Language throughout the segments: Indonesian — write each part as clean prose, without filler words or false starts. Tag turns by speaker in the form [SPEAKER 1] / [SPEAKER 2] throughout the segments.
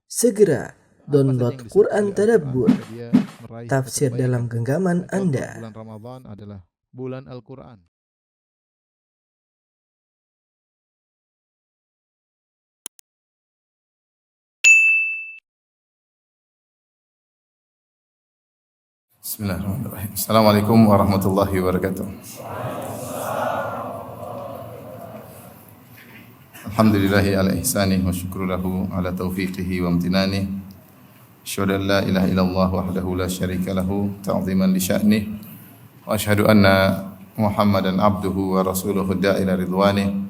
[SPEAKER 1] Segera download Quran Tadabbur,
[SPEAKER 2] dia meraih
[SPEAKER 1] tafsir
[SPEAKER 2] kebaikan.
[SPEAKER 1] dalam genggaman
[SPEAKER 2] Contoh,
[SPEAKER 1] Anda.
[SPEAKER 2] bulan Ramadan adalah bulan Al-Quran.
[SPEAKER 3] Bismillahirrahmanirrahim. Assalamualaikum warahmatullahi wabarakatuh. Alhamdulillahi ala ihsanih wa syukru lahu ala taufiqihi wa amtinanih. Asyhadu an la ilaha illallah wahdahu la syarika lahu ta'ziman li sya'nih. Wa asyhadu anna Muhammadan abduhu wa rasuluhu da'ila ridwanih.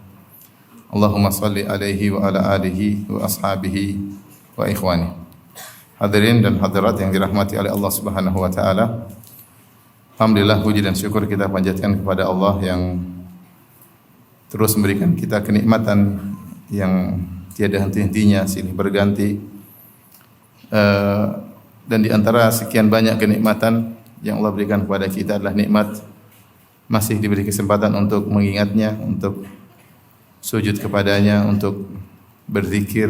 [SPEAKER 3] Allahumma salli alaihi wa ala alihi wa ashabihi wa ikhwanih. Hadirin dan hadirat yang dirahmati oleh Allah Subhanahu wa taala. Alhamdulillah, puji dan syukur kita panjatkan kepada Allah yang terus memberikan kita kenikmatan yang tiada henti-hentinya, silih berganti. Dan di antara sekian banyak kenikmatan yang Allah berikan kepada kita adalah nikmat masih diberi kesempatan untuk mengingatnya, untuk sujud kepadanya, untuk berzikir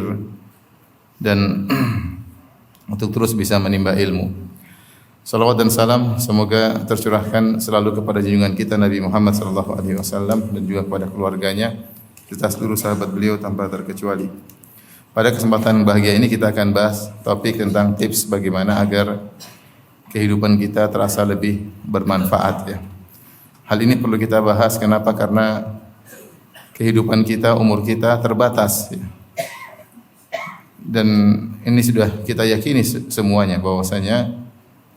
[SPEAKER 3] dan untuk terus bisa menimba ilmu. Salawat dan salam semoga tercurahkan selalu kepada junjungan kita Nabi Muhammad sallallahu alaihi wasallam dan juga kepada keluarganya serta seluruh sahabat beliau tanpa terkecuali. Pada kesempatan bahagia ini kita akan bahas topik tentang tips bagaimana agar kehidupan kita terasa lebih bermanfaat ya. Hal ini perlu kita bahas kenapa? Karena kehidupan kita, umur kita terbatas ya. Dan ini sudah kita yakini semuanya bahwasanya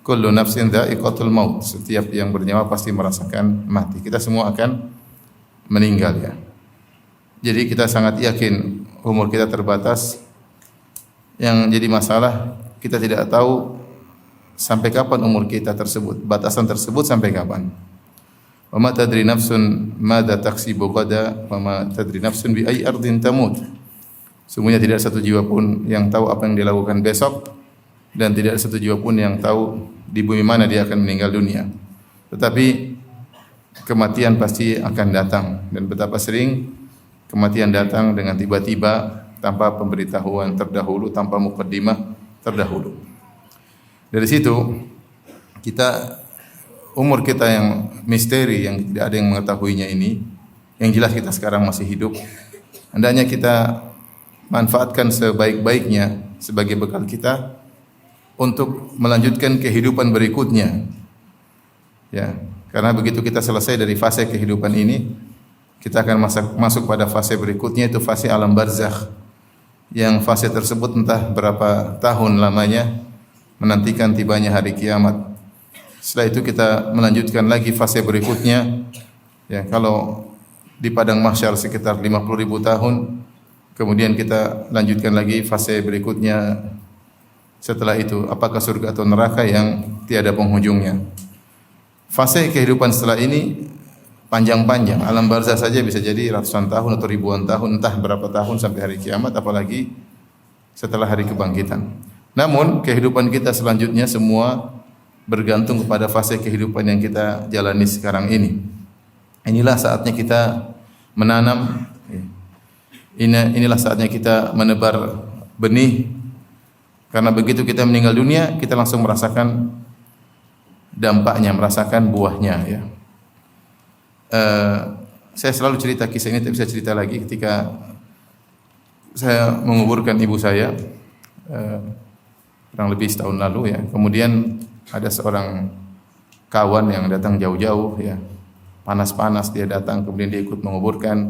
[SPEAKER 3] kullu nafsin dha'iqatul maut. Setiap yang bernyawa pasti merasakan mati. Kita semua akan meninggal ya. Jadi kita sangat yakin umur kita terbatas. Yang jadi masalah kita tidak tahu sampai kapan umur kita tersebut. Batasan tersebut sampai kapan. Wa ma tadri nafsun madza taksibu ghada wa ma tadri nafsun bi ayyi ardin tamut. Sungguhnya tidak ada satu jiwa pun yang tahu apa yang dia lakukan besok dan tidak ada satu jiwa pun yang tahu di bumi mana dia akan meninggal dunia. Tetapi kematian pasti akan datang dan betapa sering kematian datang dengan tiba-tiba tanpa pemberitahuan terdahulu, tanpa mukaddimah terdahulu. Dari situ kita umur kita yang misteri yang tidak ada yang mengetahuinya ini, yang jelas kita sekarang masih hidup, hendaknya kita manfaatkan sebaik-baiknya sebagai bekal kita untuk melanjutkan kehidupan berikutnya. Ya, karena begitu kita selesai dari fase kehidupan ini, kita akan masuk pada fase berikutnya, itu fase alam barzakh. Yang fase tersebut entah berapa tahun lamanya menantikan tibanya hari kiamat. Setelah itu kita melanjutkan lagi fase berikutnya. Ya, kalau di padang mahsyar sekitar 50.000 tahun, kemudian kita lanjutkan lagi fase berikutnya. Setelah itu, apakah surga atau neraka yang tiada penghujungnya. Fase kehidupan setelah ini panjang-panjang. Alam barzakh saja bisa jadi ratusan tahun atau ribuan tahun, entah berapa tahun sampai hari kiamat, apalagi setelah hari kebangkitan. Namun, kehidupan kita selanjutnya semua bergantung kepada fase kehidupan yang kita jalani sekarang ini. Inilah saatnya kita menanam. Inilah saatnya kita menebar benih, karena begitu kita meninggal dunia kita langsung merasakan dampaknya, merasakan buahnya ya. Saya selalu cerita kisah ini, tapi saya cerita lagi ketika saya menguburkan ibu saya kurang lebih setahun lalu ya. Kemudian ada seorang kawan yang datang jauh-jauh ya, panas-panas dia datang, kemudian dia ikut menguburkan.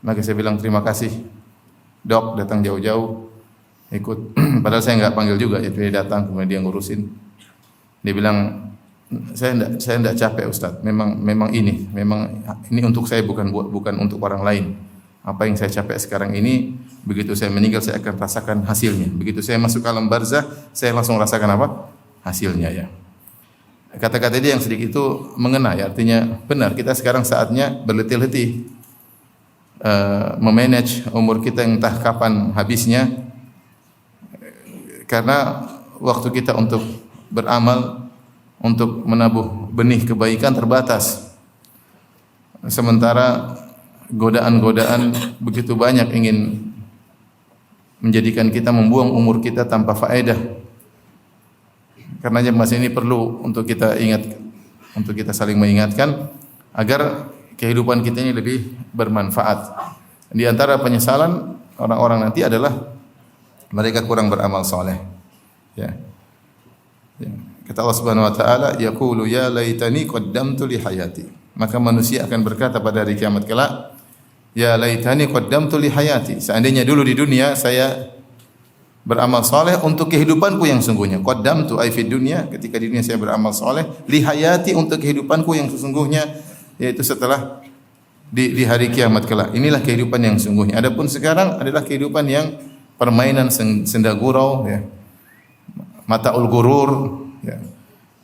[SPEAKER 3] Maka saya bilang terima kasih dok, datang jauh-jauh ikut. Padahal saya nggak panggil juga, jadi dia datang kemudian dia ngurusin. Dia bilang saya enggak capek Ustaz. Memang ini untuk saya, bukan untuk orang lain. Apa yang saya capek sekarang ini, begitu saya meninggal saya akan rasakan hasilnya. Begitu saya masuk alam barzakh, saya langsung rasakan apa? Hasilnya ya. Kata-kata dia yang sedikit itu mengena ya, artinya benar kita sekarang saatnya berletih-letih memanage umur kita yang entah kapan habisnya, karena waktu kita untuk beramal, untuk menabuh benih kebaikan terbatas. Sementara godaan-godaan begitu banyak ingin menjadikan kita membuang umur kita tanpa faedah. Karenanya masa ini perlu untuk kita ingat, untuk kita saling mengingatkan agar kehidupan kita ini lebih bermanfaat. Di antara penyesalan orang-orang nanti adalah mereka kurang beramal soleh. Ya. Ya. Kata Allah Subhanahu wa taala, yaqulu ya laitani qaddamtu li hayati. Maka manusia akan berkata pada hari kiamat kelak, ya laitani qaddamtu li hayati. Seandainya dulu di dunia saya beramal soleh untuk kehidupanku yang sungguhnya. Qaddamtu ay fid dunya, ketika di dunia saya beramal soleh, li hayati untuk kehidupanku yang sesungguhnya, yaitu setelah di hari kiamat kelak. Inilah kehidupan yang sungguhnya. Adapun sekarang adalah kehidupan yang permainan senda gurau, ya. Mataul gurur, ya.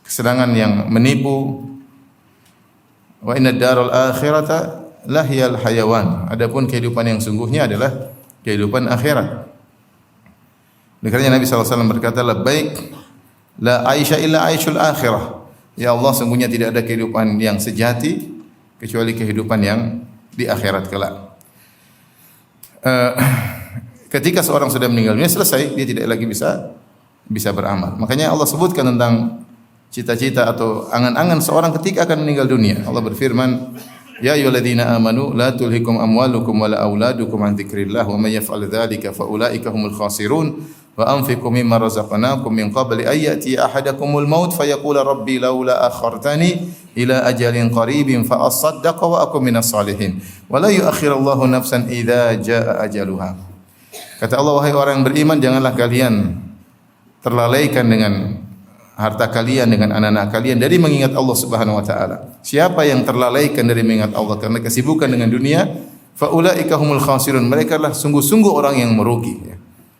[SPEAKER 3] Kesenangan yang menipu. Wa inna darul akhirata lahiyal hayawan. Adapun kehidupan yang sungguhnya adalah kehidupan akhirat. Karena Nabi SAW berkata, labbaik la aisha illa aishul akhirah. Ya Allah, sungguhnya tidak ada kehidupan yang sejati kecuali kehidupan yang di akhirat kelak. Ketika seorang sudah meninggal dunia, selesai, dia tidak lagi bisa beramal. Makanya Allah sebutkan tentang cita-cita atau angan-angan seorang ketika akan meninggal dunia. Allah berfirman, ya ayyuhalladzina amanu la tulhikum amwalukum wala auladukum an dzikrillah wa may yaf'al dzalika fa ulaika humul khasirun wa anfiqu mimma razaqnakum min qabli ay ya'ti ahadakumul maut fayaqula rabbi laula akhartani ila ajalin qaribin fa asaddaqa wa akum minas salihin wa la yu'akhirullahu nafsan idza jaa ajaluha. Kata Allah, wahai orang yang beriman, janganlah kalian terlalaikan dengan harta kalian, dengan anak-anak kalian dari mengingat Allah Subhanahu wa taala. Siapa yang terlalaikan dari mengingat Allah karena kesibukan dengan dunia, fa ulaika humul khasirun. Mereka adalah sungguh-sungguh orang yang merugi, ya.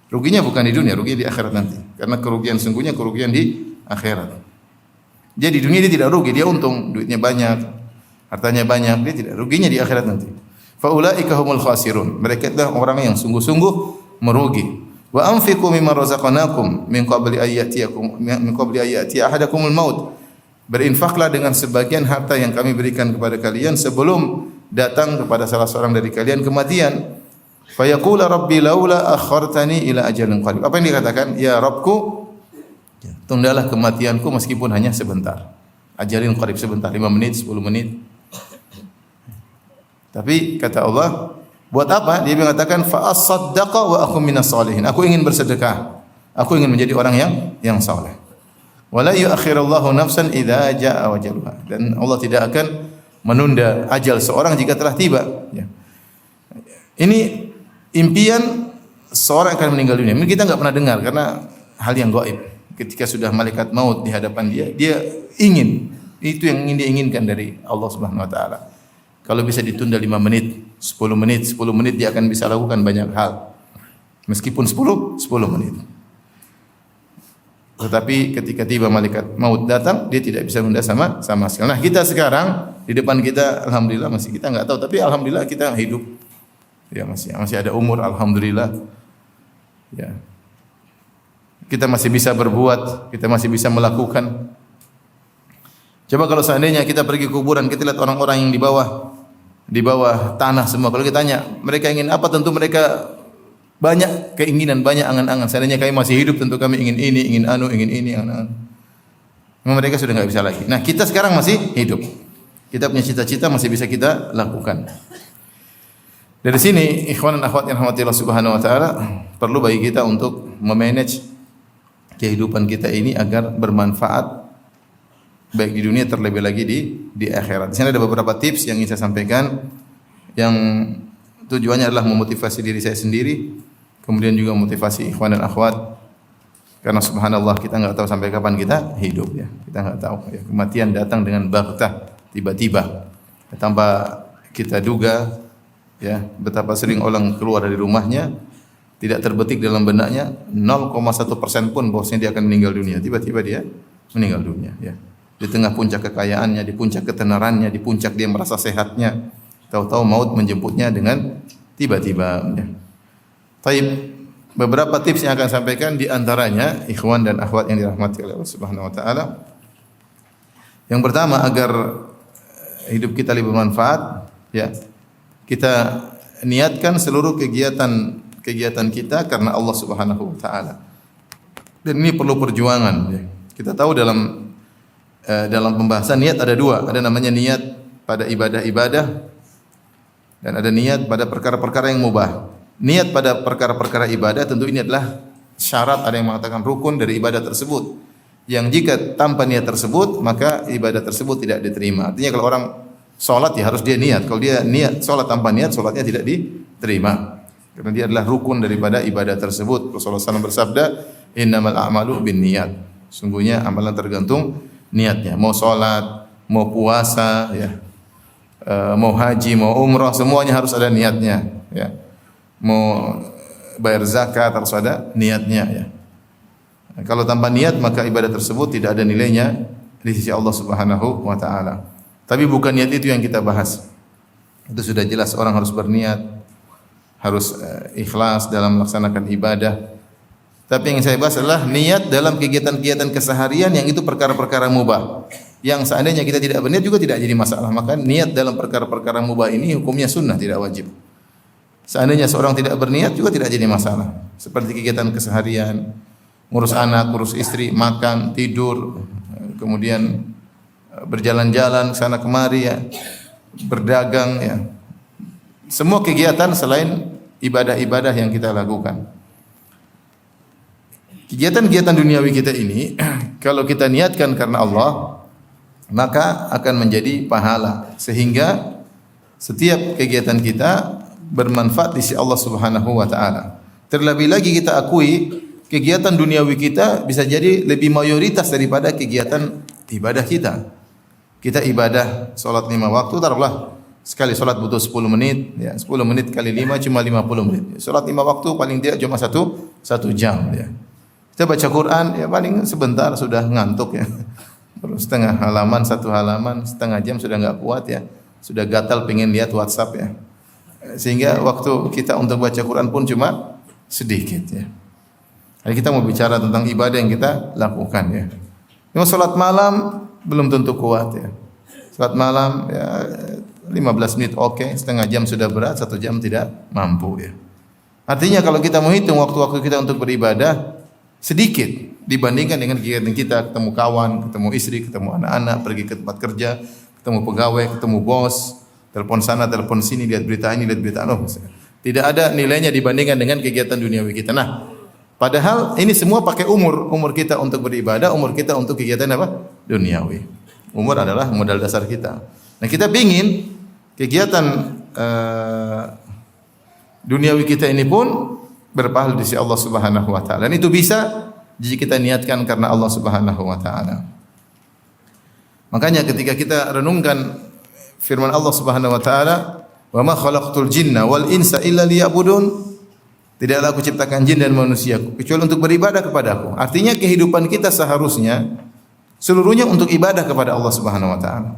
[SPEAKER 3] Ruginya bukan di dunia, ruginya di akhirat nanti. Karena kerugian sungguhnya kerugian di akhirat. Dia di dunia dia tidak rugi, dia untung, duitnya banyak, hartanya banyak, dia tidak ruginya di akhirat nanti. Fa ulaika humul khasirun. Mereka adalah orang yang sungguh-sungguh merugi. Wa anfiqu mimma razaqnakum min qabli ayati ahadakumul maut. Berinfaklah dengan sebagian harta yang kami berikan kepada kalian sebelum datang kepada salah seorang dari kalian kematian. Fa yaqulu rabbi laula akhartani ila ajalin qarib. Apa yang dikatakan? Ya Rabbku, tundalah kematianku meskipun hanya sebentar. Ajalin qarib, sebentar, 5 menit, 10 menit. Tapi kata Allah, buat apa? Dia mengatakan fa asaddaqa wa akum minas salihin. Aku ingin bersedekah. Aku ingin menjadi orang yang saleh. Wala yu'akhirullahu nafsan idza jaa ajaluha. Dan Allah tidak akan menunda ajal seorang jika telah tiba, ya. Ini impian seorang akan meninggal dunia. Ini kita enggak pernah dengar karena hal yang gaib. Ketika sudah malaikat maut di hadapan dia ingin, itu yang ingin diinginkan dari Allah Subhanahu wa taala. Kalau bisa ditunda 5 menit, 10 menit dia akan bisa lakukan banyak hal. Meskipun 10 menit. Tetapi ketika tiba malaikat maut datang, dia tidak bisa menunda sama sekali. Nah, kita sekarang di depan kita alhamdulillah masih, kita enggak tahu, tapi alhamdulillah kita hidup. Ya, masih ada umur, alhamdulillah. Ya. Kita masih bisa berbuat, kita masih bisa melakukan. Coba kalau seandainya kita pergi kuburan, kita lihat orang-orang yang di bawah tanah semua. Kalau kita tanya, mereka ingin apa? Tentu mereka banyak keinginan, banyak angan-angan. Seandainya kami masih hidup, tentu kami ingin ini, ingin ini, angan-angan. Mereka sudah enggak bisa lagi. Nah, kita sekarang masih hidup. Kita punya cita-cita masih bisa kita lakukan. Dari sini, ikhwan dan akhwat yang rahmati Allah Subhanahu wa taala, perlu bagi kita untuk memanage kehidupan kita ini agar bermanfaat baik di dunia terlebih lagi di akhirat. Di sini ada beberapa tips yang ingin saya sampaikan yang tujuannya adalah memotivasi diri saya sendiri, kemudian juga memotivasi ikhwan dan akhwat. Karena subhanallah kita enggak tahu sampai kapan kita hidup, ya. Kita enggak tahu, ya. Kematian datang dengan baghtah, tiba-tiba. Tanpa kita duga, ya, betapa sering orang keluar dari rumahnya tidak terbetik dalam benaknya 0,1% pun bahwasanya dia akan meninggal dunia. Tiba-tiba dia meninggal dunia, ya. Di tengah puncak kekayaannya, di puncak ketenarannya, di puncak dia merasa sehatnya, tahu-tahu maut menjemputnya dengan tiba-tiba, ya. Taib, beberapa tips yang akan saya sampaikan di antaranya ikhwan dan akhwat yang dirahmati oleh Allah Subhanahu wa taala. Yang pertama, agar hidup kita lebih bermanfaat, ya. Kita niatkan seluruh kegiatan kegiatan kita karena Allah Subhanahu wa taala. Dan ini perlu perjuangan ya. Kita tahu dalam pembahasan niat ada dua, ada namanya niat pada ibadah-ibadah dan ada niat pada perkara-perkara yang mubah. Niat pada perkara-perkara ibadah tentu ini adalah syarat, ada yang mengatakan rukun dari ibadah tersebut. Yang jika tanpa niat tersebut maka ibadah tersebut tidak diterima. Artinya kalau orang salat ya harus dia niat. Kalau dia niat salat tanpa niat, salatnya tidak diterima. Karena dia adalah rukun daripada ibadah tersebut. Rasulullah SAW bersabda, "Innamal a'malu binniyat." Sungguhnya amalan tergantung niatnya. Mau salat, mau puasa, ya, mau haji, mau umrah, semuanya harus ada niatnya. Ya. Mau bayar zakat harus ada niatnya. Ya. Kalau tanpa niat maka ibadah tersebut tidak ada nilainya di sisi Allah Subhanahu wa taala. Tapi bukan niat itu yang kita bahas. Itu sudah jelas orang harus berniat, harus ikhlas dalam melaksanakan ibadah. Tapi yang saya bahas adalah niat dalam kegiatan-kegiatan keseharian yang itu perkara-perkara mubah. Yang seandainya kita tidak berniat juga tidak jadi masalah. Maka niat dalam perkara-perkara mubah ini hukumnya sunnah, tidak wajib. Seandainya seorang tidak berniat juga tidak jadi masalah. Seperti kegiatan keseharian, ngurus anak, ngurus istri, makan, tidur, kemudian berjalan-jalan sana kemari ya, berdagang ya. Semua kegiatan selain ibadah-ibadah yang kita lakukan. Kegiatan-kegiatan duniawi kita ini kalau kita niatkan karena Allah maka akan menjadi pahala sehingga setiap kegiatan kita bermanfaat di sisi Allah Subhanahu wa taala. Terlebih lagi kita akui kegiatan duniawi kita bisa jadi lebih mayoritas daripada kegiatan ibadah kita. Kita ibadah salat 5 waktu taruhlah sekali salat butuh 10 menit ya, 10 menit kali 5 cuma 50 menit. Salat 5 waktu paling tidak cuma 1 jam ya. Kita baca Quran ya paling sebentar sudah ngantuk ya. Baru setengah halaman, 1 halaman, setengah jam sudah enggak kuat ya. Sudah gatal pengen lihat WhatsApp ya. Sehingga waktu kita untuk baca Quran pun cuma sedikit ya. Jadi kita mau bicara tentang ibadah yang kita lakukan ya. Cuma salat malam belum tentu kuat ya. Salat malam ya 15 menit oke, setengah jam sudah berat, 1 jam tidak mampu ya. Artinya kalau kita mau hitung waktu-waktu kita untuk beribadah sedikit dibandingkan dengan kegiatan kita ketemu kawan, ketemu istri, ketemu anak-anak, pergi ke tempat kerja, ketemu pegawai, ketemu bos, telepon sana, telepon sini, lihat berita ini, lihat berita itu. Tidak ada nilainya dibandingkan dengan kegiatan duniawi kita. Nah, padahal ini semua pakai umur kita untuk beribadah, umur kita untuk kegiatan apa? Duniawi. Umur adalah modal dasar kita. Nah, kita ingin kegiatan duniawi kita ini pun berpahala di sisi Allah Subhanahu wa taala. Dan itu bisa jika kita niatkan karena Allah Subhanahu wa taala. Makanya ketika kita renungkan firman Allah Subhanahu wa taala, "Wa ma khalaqtul jinna wal insa illa liya'budun." Tidaklah aku ciptakan jin dan manusia kecuali untuk beribadah kepadaku. Artinya kehidupan kita seharusnya seluruhnya untuk ibadah kepada Allah Subhanahu wa taala.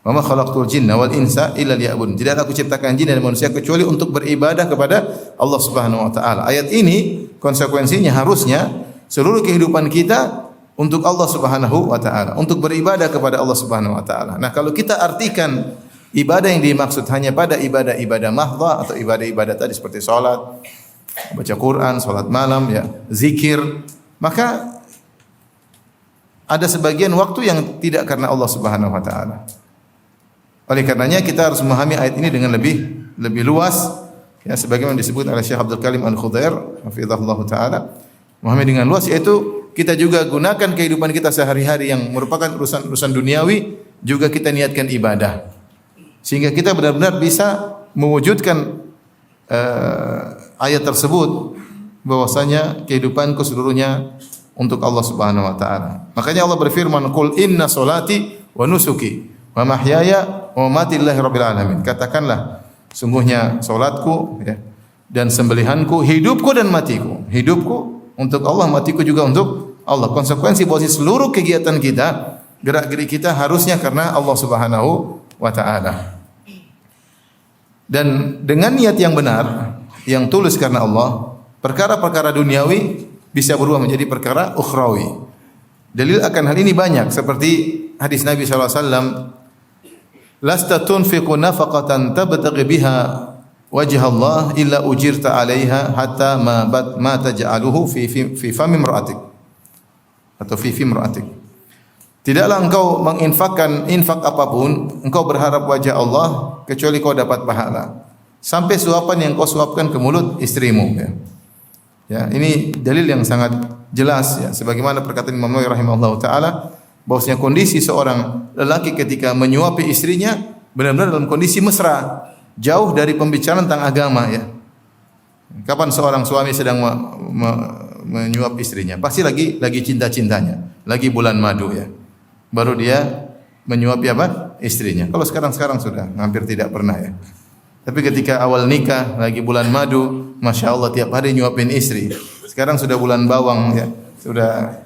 [SPEAKER 3] Wa ma khalaqtul jinna wal insa illa liya'budun. Tidaklah aku ciptakan jin dan manusia kecuali untuk beribadah kepada Allah Subhanahu wa taala. Ayat ini konsekuensinya harusnya seluruh kehidupan kita untuk Allah Subhanahu wa taala, untuk beribadah kepada Allah Subhanahu wa taala. Nah, kalau kita artikan ibadah yang dimaksud hanya pada ibadah-ibadah mahdhah atau ibadah-ibadah tadi seperti salat, baca Quran, salat malam ya, zikir, maka ada sebagian waktu yang tidak karena Allah Subhanahu wa taala. Oleh karenanya kita harus memahami ayat ini dengan lebih luas ya, sebagaimana disebut oleh Syekh Abdul Karim Al-Khudair hafizahullah taala. Memahami dengan luas yaitu kita juga gunakan kehidupan kita sehari-hari yang merupakan urusan duniawi juga kita niatkan ibadah. Sehingga kita benar-benar bisa mewujudkan ayat tersebut bahwasanya kehidupanku seluruhnya untuk Allah Subhanahu wa taala. Makanya Allah berfirman, "Qul inna salati wa nusuki wa mahyaya wa mamati lillahi rabbil alamin." Katakanlah, sungguhnya salatku ya, dan sembelihanku, hidupku dan matiku. Hidupku untuk Allah, matiku juga untuk Allah. Konsekuensi bahwa seluruh kegiatan kita, gerak-gerik kita harusnya karena Allah Subhanahu wa taala. Dan dengan niat yang benar, yang tulus karena Allah, perkara-perkara duniawi bisa berubah menjadi perkara ukhrawi. Dalil akan hal ini banyak seperti hadis Nabi sallallahu alaihi wasallam, "Lasta tunfiqu nafaqatan tabtaghi biha wajh Allah illa ujirta 'alaiha hatta ma taj'aluhu fi fami imra'atik atau fi imra'atik. Tidaklah engkau menginfakkan infak apapun, engkau berharap wajah Allah kecuali kau dapat pahala. Sampai suapan yang kau suapkan ke mulut istrimu. Ya, ya ini dalil yang sangat jelas ya. Sebagaimana perkataan Imam Nawawi rahimahullah taala, bahwasanya kondisi seorang lelaki ketika menyuapi istrinya benar-benar dalam kondisi mesra, jauh dari pembicaraan tentang agama ya. Kapan seorang suami sedang menyuap istrinya? Pasti lagi cinta-cintanya, lagi bulan madu ya. Baru dia menyuapi apa? Istrinya. Kalau sekarang sudah hampir tidak pernah ya. Tapi ketika awal nikah lagi bulan madu, masya Allah tiap hari nyuapin istri. Sekarang sudah bulan bawang ya, sudah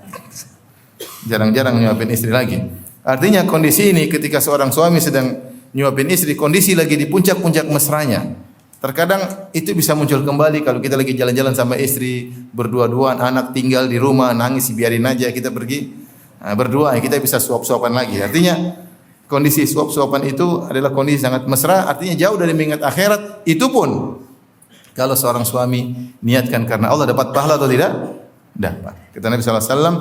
[SPEAKER 3] jarang-jarang nyuapin istri lagi. Artinya kondisi ini ketika seorang suami sedang nyuapin istri, kondisi lagi di puncak-puncak mesranya. Terkadang itu bisa muncul kembali kalau kita lagi jalan-jalan sama istri, berdua-duaan, anak tinggal di rumah, nangis biarin aja kita pergi. Berdua ya kita bisa suap-suapan lagi. Artinya kondisi suap-suapan itu adalah kondisi sangat mesra, artinya jauh dari mengingat akhirat. Itu pun kalau seorang suami niatkan karena Allah dapat pahala atau tidak? Dapat. Kata Nabi sallallahu alaihi wasallam,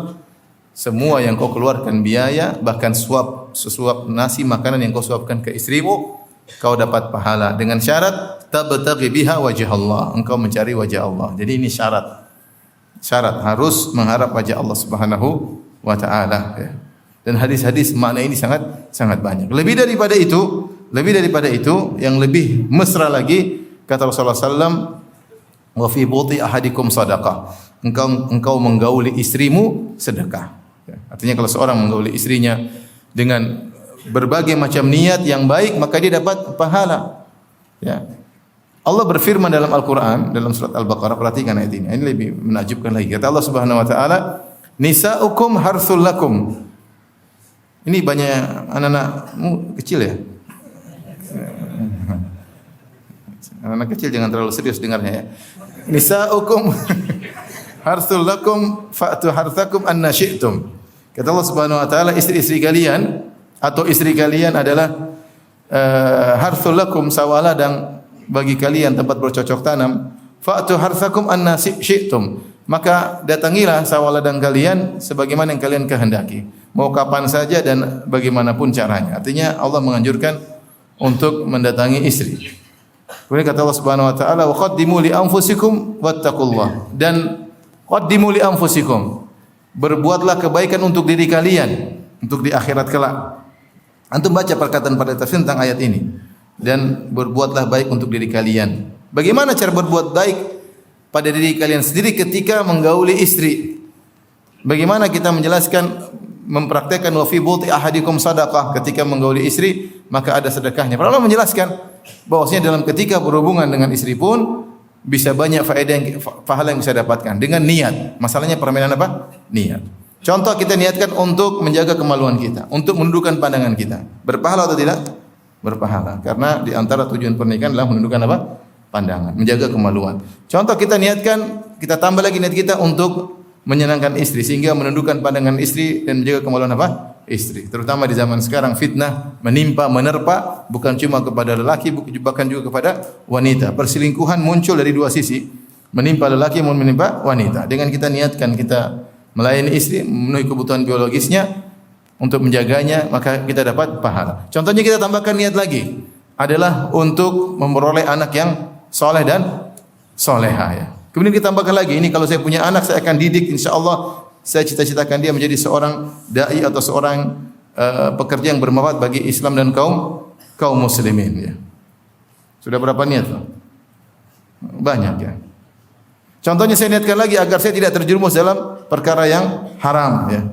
[SPEAKER 3] semua yang kau keluarkan biaya, bahkan sesuap nasi makanan yang kau suapkan ke istrimu, kau dapat pahala dengan syarat tabtaghi biha wajh Allah. Engkau mencari wajah Allah. Jadi ini syarat. Syarat harus mengharap wajah Allah Subhanahu wa ta'ala ya. Dan hadis-hadis makna ini sangat banyak. Lebih daripada itu yang lebih mesra lagi kata Rasulullah sallam, wa fi buti ahadikum sadaqah. Engkau menggauli istrimu sedekah. Ya. Artinya kalau seorang menggauli istrinya dengan berbagai macam niat yang baik, maka dia dapat pahala. Ya. Allah berfirman dalam Al-Qur'an dalam surat Al-Baqarah, perhatikan ayat ini. Ini lebih menakjubkan lagi. Kata Allah Subhanahu wa taala, nisa'ukum harthul lakum. Ini banyak anak-anakmu kecil ya. Anak-anak kecil jangan terlalu serius dengarnya ya. Nisa'ukum harthul lakum fa'tu harthakum anna syi'tum. Kata Allah Subhanahu wa taala, istri-istri kalian atau istri kalian adalah harthul lakum, sawah ladang bagi kalian, tempat bercocok tanam. Fa'tu harthakum anna syi'tum. Maka datangilah sawah ladang kalian sebagaimana yang kalian kehendaki, mau kapan saja dan bagaimanapun caranya. Artinya Allah menganjurkan untuk mendatangi istri. Kemudian kata Allah Subhanahu wa taala, wa qaddimu li anfusikum wattaqullah. Dan qaddimu li anfusikum, berbuatlah kebaikan untuk diri kalian untuk di akhirat kelak. Antum baca perkataan pada tafsir tentang ayat ini. Dan berbuatlah baik untuk diri kalian. Bagaimana cara berbuat baik pada diri kalian sendiri ketika menggauli istri? Bagaimana kita menjelaskan, mempraktekkan wa fi buti ahadikum sadaqah, ketika menggauli istri maka ada sedekahnya. Para ulama menjelaskan bahwasanya dalam ketika berhubungan dengan istri pun bisa banyak faedah pahala yang bisa dapatkan dengan niat. Masalahnya permainan apa? Niat. Contoh, kita niatkan untuk menjaga kemaluan kita, untuk menundukkan pandangan kita. Berpahala atau tidak? Berpahala. Karena di antara tujuan pernikahan adalah menundukkan apa? Pandangan, menjaga kemaluan. Contoh, kita niatkan, kita tambah lagi niat kita untuk menyenangkan istri sehingga menundukkan pandangan istri dan menjaga kemaluan apa? Istri. Terutama di zaman sekarang fitnah menimpa, menerpa bukan cuma kepada lelaki, bahkan juga kepada wanita. Perselingkuhan muncul dari dua sisi, menimpa lelaki maupun menimpa wanita. Dengan kita niatkan kita melayani istri, memenuhi kebutuhan biologisnya untuk menjaganya, maka kita dapat pahala. Contohnya kita tambahkan niat lagi adalah untuk memperoleh anak yang soleh dan soleha ya. Kemudian kita tambahkan lagi, ini kalau saya punya anak saya akan didik, insyaallah saya cita-citakan dia menjadi seorang dai atau seorang pekerja yang bermanfaat bagi Islam dan kaum muslimin ya. Sudah berapa niat? Banyak ya. Contohnya saya niatkan lagi agar saya tidak terjerumus dalam perkara yang haram ya.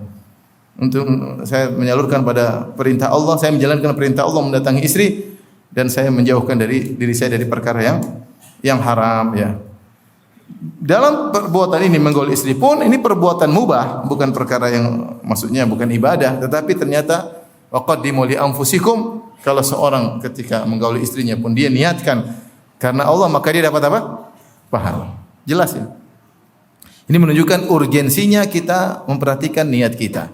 [SPEAKER 3] Untuk saya menyalurkan pada perintah Allah, saya menjalankan perintah Allah mendatangi istri dan saya menjauhkan dari diri saya dari perkara yang haram ya. Dalam perbuatan ini menggauli istri pun ini perbuatan mubah, bukan perkara yang maksudnya bukan ibadah, tetapi ternyata waqaddimu li anfusikum. Kalau seorang ketika menggauli istrinya pun dia niatkan karena Allah, maka dia dapat apa? Pahala. Jelas ya. Ini menunjukkan urgensinya kita memperhatikan niat kita.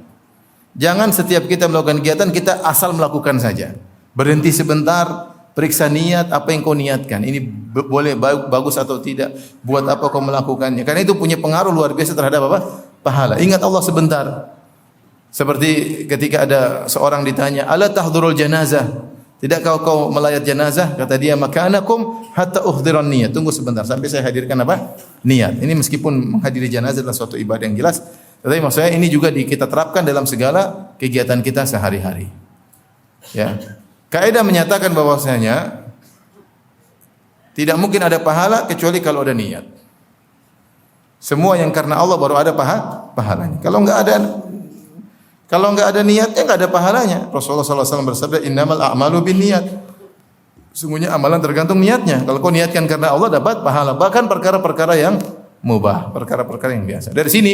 [SPEAKER 3] Jangan setiap kita melakukan kegiatan kita asal melakukan saja. Berhenti sebentar, periksa niat, apa yang kau niatkan. Ini boleh bagus atau tidak. Buat apa kau melakukannya? Karena itu punya pengaruh luar biasa terhadap apa? Pahala. Ingat Allah sebentar. Seperti ketika ada seorang ditanya, "Ala tahdhurul janazah?" Tidakkah kau melayat jenazah? Kata dia, "Makanakum hatta uhdhiran niyat." Tunggu sebentar sampai saya hadirkan apa? Niat. Ini meskipun menghadiri jenazah adalah suatu ibadah yang jelas, tetapi maksudnya ini juga kita terapkan dalam segala kegiatan kita sehari-hari. Ya. Kaidah menyatakan bahwasanya tidak mungkin ada pahala kecuali kalau ada niat. Semua yang karena Allah baru ada pahalanya. Kalau enggak ada niatnya enggak ada pahalanya. Rasulullah SAW bersabda, "Innamal a'malu binniyat." Sungguhnya amalan tergantung niatnya. Kalau kau niatkan karena Allah dapat pahala. Bahkan perkara-perkara yang mubah, perkara-perkara yang biasa. Dari sini,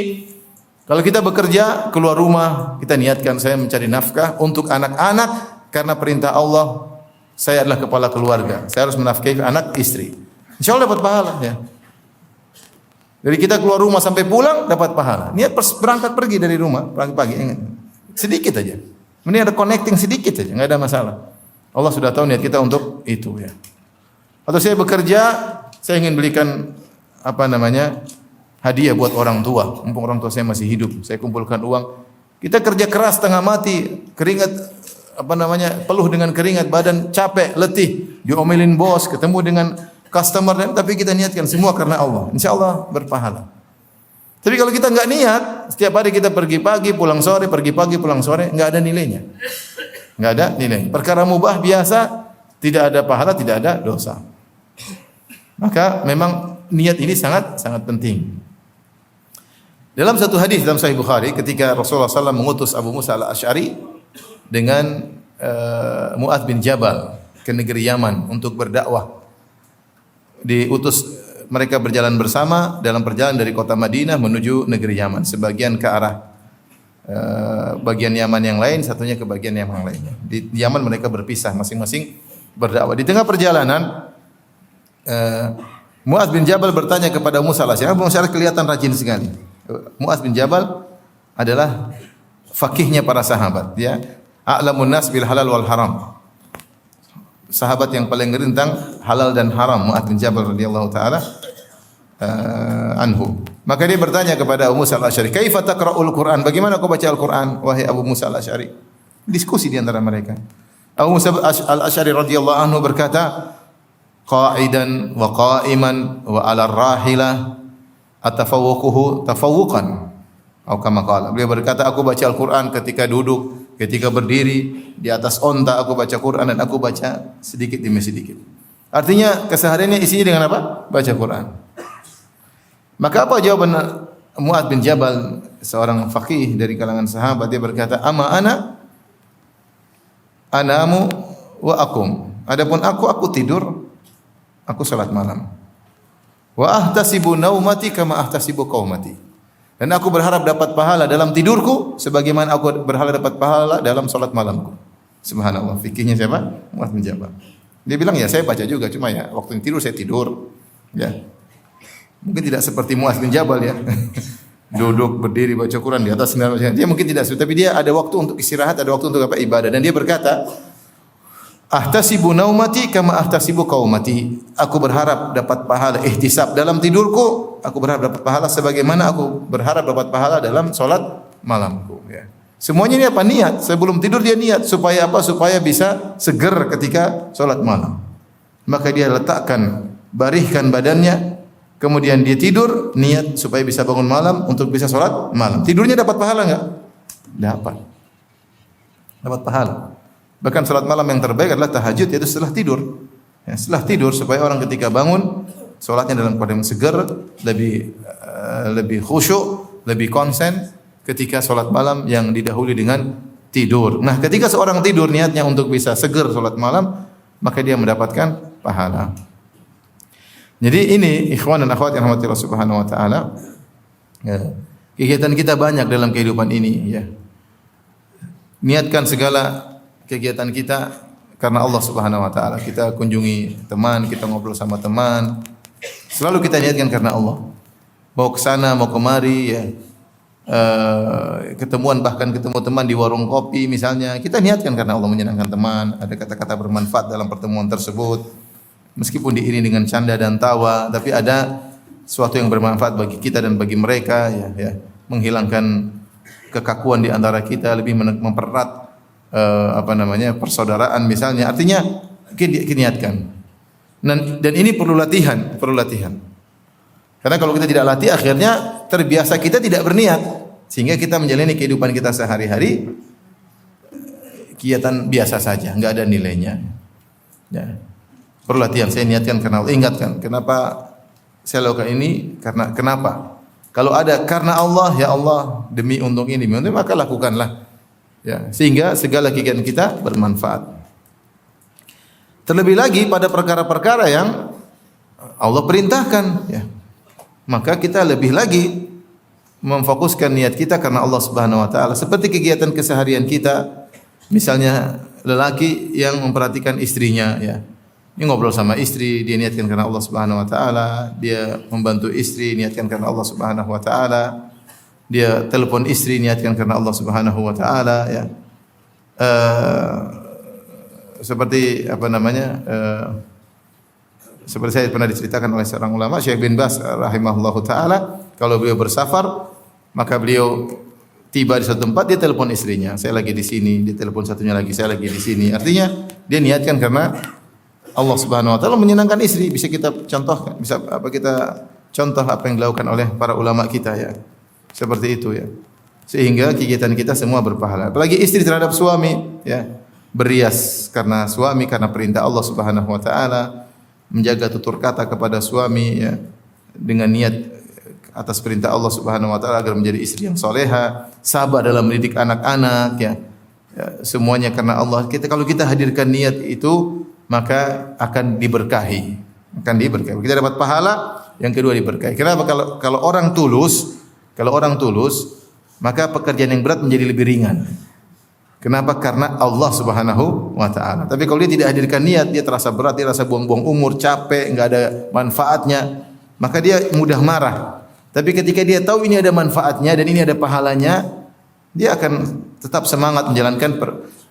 [SPEAKER 3] kalau kita bekerja, keluar rumah, kita niatkan saya mencari nafkah untuk anak-anak karena perintah Allah. Saya adalah kepala keluarga. Saya harus menafkahi anak istri. Insya Allah dapat pahala. Ya. Dari kita keluar rumah sampai pulang dapat pahala. Niat berangkat pergi dari rumah pagi-pagi. Sedikit aja. Ini ada connecting sedikit aja, enggak ada masalah. Allah sudah tahu niat kita untuk itu ya. Atau saya bekerja, saya ingin belikan hadiah buat orang tua. Mumpung orang tua saya masih hidup, saya kumpulkan uang. Kita kerja keras setengah mati, keringat peluh dengan keringat, badan capek, letih, diomelin bos, ketemu dengan customer, tapi kita niatkan semua karena Allah. Insya Allah berpahala. Tapi kalau kita enggak niat, setiap hari kita pergi pagi, pulang sore, pergi pagi, pulang sore, enggak ada nilainya. Enggak ada nilai. Perkara mubah biasa, tidak ada pahala, tidak ada dosa. Maka memang niat ini sangat sangat penting. Dalam satu hadis dalam Sahih Bukhari, ketika Rasulullah SAW mengutus Abu Musa al-Asy'ari dengan Mu'adz bin Jabal ke negeri Yaman untuk berdakwah. Diutus mereka berjalan bersama dalam perjalanan dari kota Madinah menuju negeri Yaman. Sebagian ke arah bagian Yaman yang lain, satunya ke bagian Yaman yang lainnya. Di Yaman mereka berpisah masing-masing berdakwah. Di tengah perjalanan Mu'adz bin Jabal bertanya kepada Musa al-Asy'ari. Musa al-Asy'ari kelihatan rajin sekali. Mu'adz bin Jabal adalah fakihnya para sahabat, ya. A'lamun nas bil halal wal haram. Sahabat yang paling ngerti tentang halal dan haram, Mu'adz bin Jabal radhiyallahu taala anhu. Maka dia bertanya kepada Abu Musa al-Asy'ari, "Kaifa taqra'ul Qur'an?" Bagaimana kau baca Al-Qur'an wahai Abu Musa al-Asy'ari? Diskusi di antara mereka. Abu Musa al-Asy'ari radhiyallahu anhu berkata, "Qa'idan wa qa'iman wa 'ala ar-rahilah atafawwaquhu tafawwuqan." Atau kama qala. Beliau berkata, aku baca Al-Qur'an ketika duduk, ketika berdiri, di atas onta aku baca Qur'an dan aku baca sedikit demi sedikit. Artinya kesehariannya isinya dengan apa? Baca Qur'an. Maka apa jawaban Mu'adz bin Jabal, seorang faqih dari kalangan sahabat? Dia berkata, "Ama anamu wa akum." Adapun aku tidur, aku salat malam. Wa ahtasibu naumati kama ahtasibu qaumati. Dan aku berharap dapat pahala dalam tidurku sebagaimana aku berharap dapat pahala dalam salat malamku. Subhanallah, fikihnya siapa? Mu'adz bin Jabal. Dia bilang, ya saya baca juga, cuma ya waktu tidur saya tidur. Ya. Mungkin tidak seperti Mu'adz bin Jabal ya. Duduk, berdiri, baca Quran di atas sendal. Dia mungkin tidak, tapi dia ada waktu untuk istirahat, ada waktu untuk ibadah. Dan dia berkata, "Ahtasibu naumati kama ahtasibu qaumati." Aku berharap dapat pahala ihtisab dalam tidurku, aku berharap dapat pahala sebagaimana aku berharap dapat pahala dalam salat malamku, ya. Semuanya ini apa? Niat. Sebelum tidur dia niat supaya apa? Supaya bisa seger ketika salat malam. Maka dia letakkan, barihkan badannya, kemudian dia tidur, niat supaya bisa bangun malam untuk bisa salat malam. Tidurnya dapat pahala enggak? Dapat. Dapat pahala. Bahkan salat malam yang terbaik adalah tahajud, yaitu setelah tidur. Ya, setelah tidur supaya orang ketika bangun salatnya dalam keadaan segar, lebih khusyuk, lebih konsen ketika salat malam yang didahului dengan tidur. Nah, ketika seorang tidur niatnya untuk bisa segar salat malam, maka dia mendapatkan pahala. Jadi ini ikhwan dan akhwat yang rahmatillah subhanahu wa taala. Ya, kegiatan kita banyak dalam kehidupan ini, ya. Niatkan segala kegiatan kita karena Allah Subhanahu wa taala. Kita kunjungi teman, kita ngobrol sama teman. Selalu kita niatkan karena Allah. Mau ke sana, mau kemari, ya. ketemuan, bahkan ketemu teman di warung kopi misalnya, kita niatkan karena Allah menyenangkan teman, ada kata-kata bermanfaat dalam pertemuan tersebut. Meskipun diiringi dengan canda dan tawa, tapi ada sesuatu yang bermanfaat bagi kita dan bagi mereka, menghilangkan kekakuan di antara kita, lebih mempererat persaudaraan misalnya. Artinya kita niatkan. Dan ini perlu latihan. Karena kalau kita tidak latih, akhirnya terbiasa kita tidak berniat, sehingga kita menjalani kehidupan kita sehari-hari kegiatan biasa saja, enggak ada nilainya. Ya. Perlu latihan. Saya niatkan karena Allah. Ingatkan, kenapa saya lakukan ini? Kenapa? Kalau ada karena Allah, ya Allah, demi untung ini, maka lakukanlah. Ya, sehingga segala kegiatan kita bermanfaat. Terlebih lagi pada perkara-perkara yang Allah perintahkan, ya. Maka kita lebih lagi memfokuskan niat kita karena Allah Subhanahu wa taala. Seperti kegiatan keseharian kita, misalnya lelaki yang memperhatikan istrinya, ya. Ini ngobrol sama istri, dia niatkan karena Allah Subhanahu wa taala, dia membantu istri, niatkan karena Allah Subhanahu wa taala. Dia telepon istri, niatkan karena Allah Subhanahu wa taala, ya. Seperti seperti saya pernah diceritakan oleh seorang ulama, Syekh bin Baz rahimahullahu taala, kalau beliau bersafar, maka beliau tiba di suatu tempat, dia telepon istrinya, saya lagi di sini, dia telepon satunya lagi, saya lagi di sini. Artinya dia niatkan karena Allah Subhanahu wa taala, menyenangkan istri. Bisa kita contohkan, kita contoh apa yang dilakukan oleh para ulama kita, ya. Seperti itu, ya. Sehingga kegiatan kita semua berpahala. Apalagi istri terhadap suami, ya. Berias karena suami, karena perintah Allah Subhanahu wa taala, menjaga tutur kata kepada suami, ya, dengan niat atas perintah Allah Subhanahu wa taala agar menjadi istri yang soleha, sabar dalam mendidik anak-anak, ya. Semuanya karena Allah. Kalau kita hadirkan niat itu, maka akan diberkahi. Kita dapat pahala, yang kedua diberkahi. Kenapa? Kalau orang tulus, maka pekerjaan yang berat menjadi lebih ringan. Kenapa? Karena Allah Subhanahu wa taala. Tapi kalau dia tidak hadirkan niat, dia terasa berat, dia rasa buang-buang umur, capek, enggak ada manfaatnya, maka dia mudah marah. Tapi ketika dia tahu ini ada manfaatnya dan ini ada pahalanya, dia akan tetap semangat menjalankan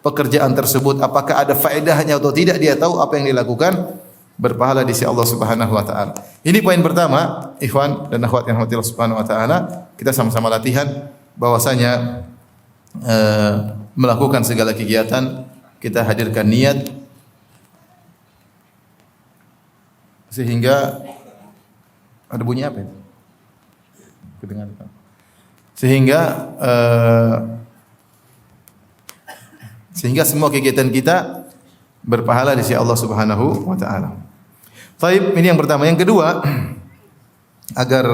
[SPEAKER 3] pekerjaan tersebut. Apakah ada faedahnya atau tidak, dia tahu apa yang dilakukan berpahala di sisi Allah Subhanahu wa taala. Ini poin pertama, ikhwan dan akhwat yang dirahmati Allah Subhanahu wa taala. Kita sama-sama latihan bahwasanya melakukan segala kegiatan kita hadirkan niat, sehingga ada bunyi apa itu? Kedengaran. Sehingga semua kegiatan kita berpahala di sisi Allah Subhanahu wa taala. Baik, ini yang pertama. Yang kedua, agar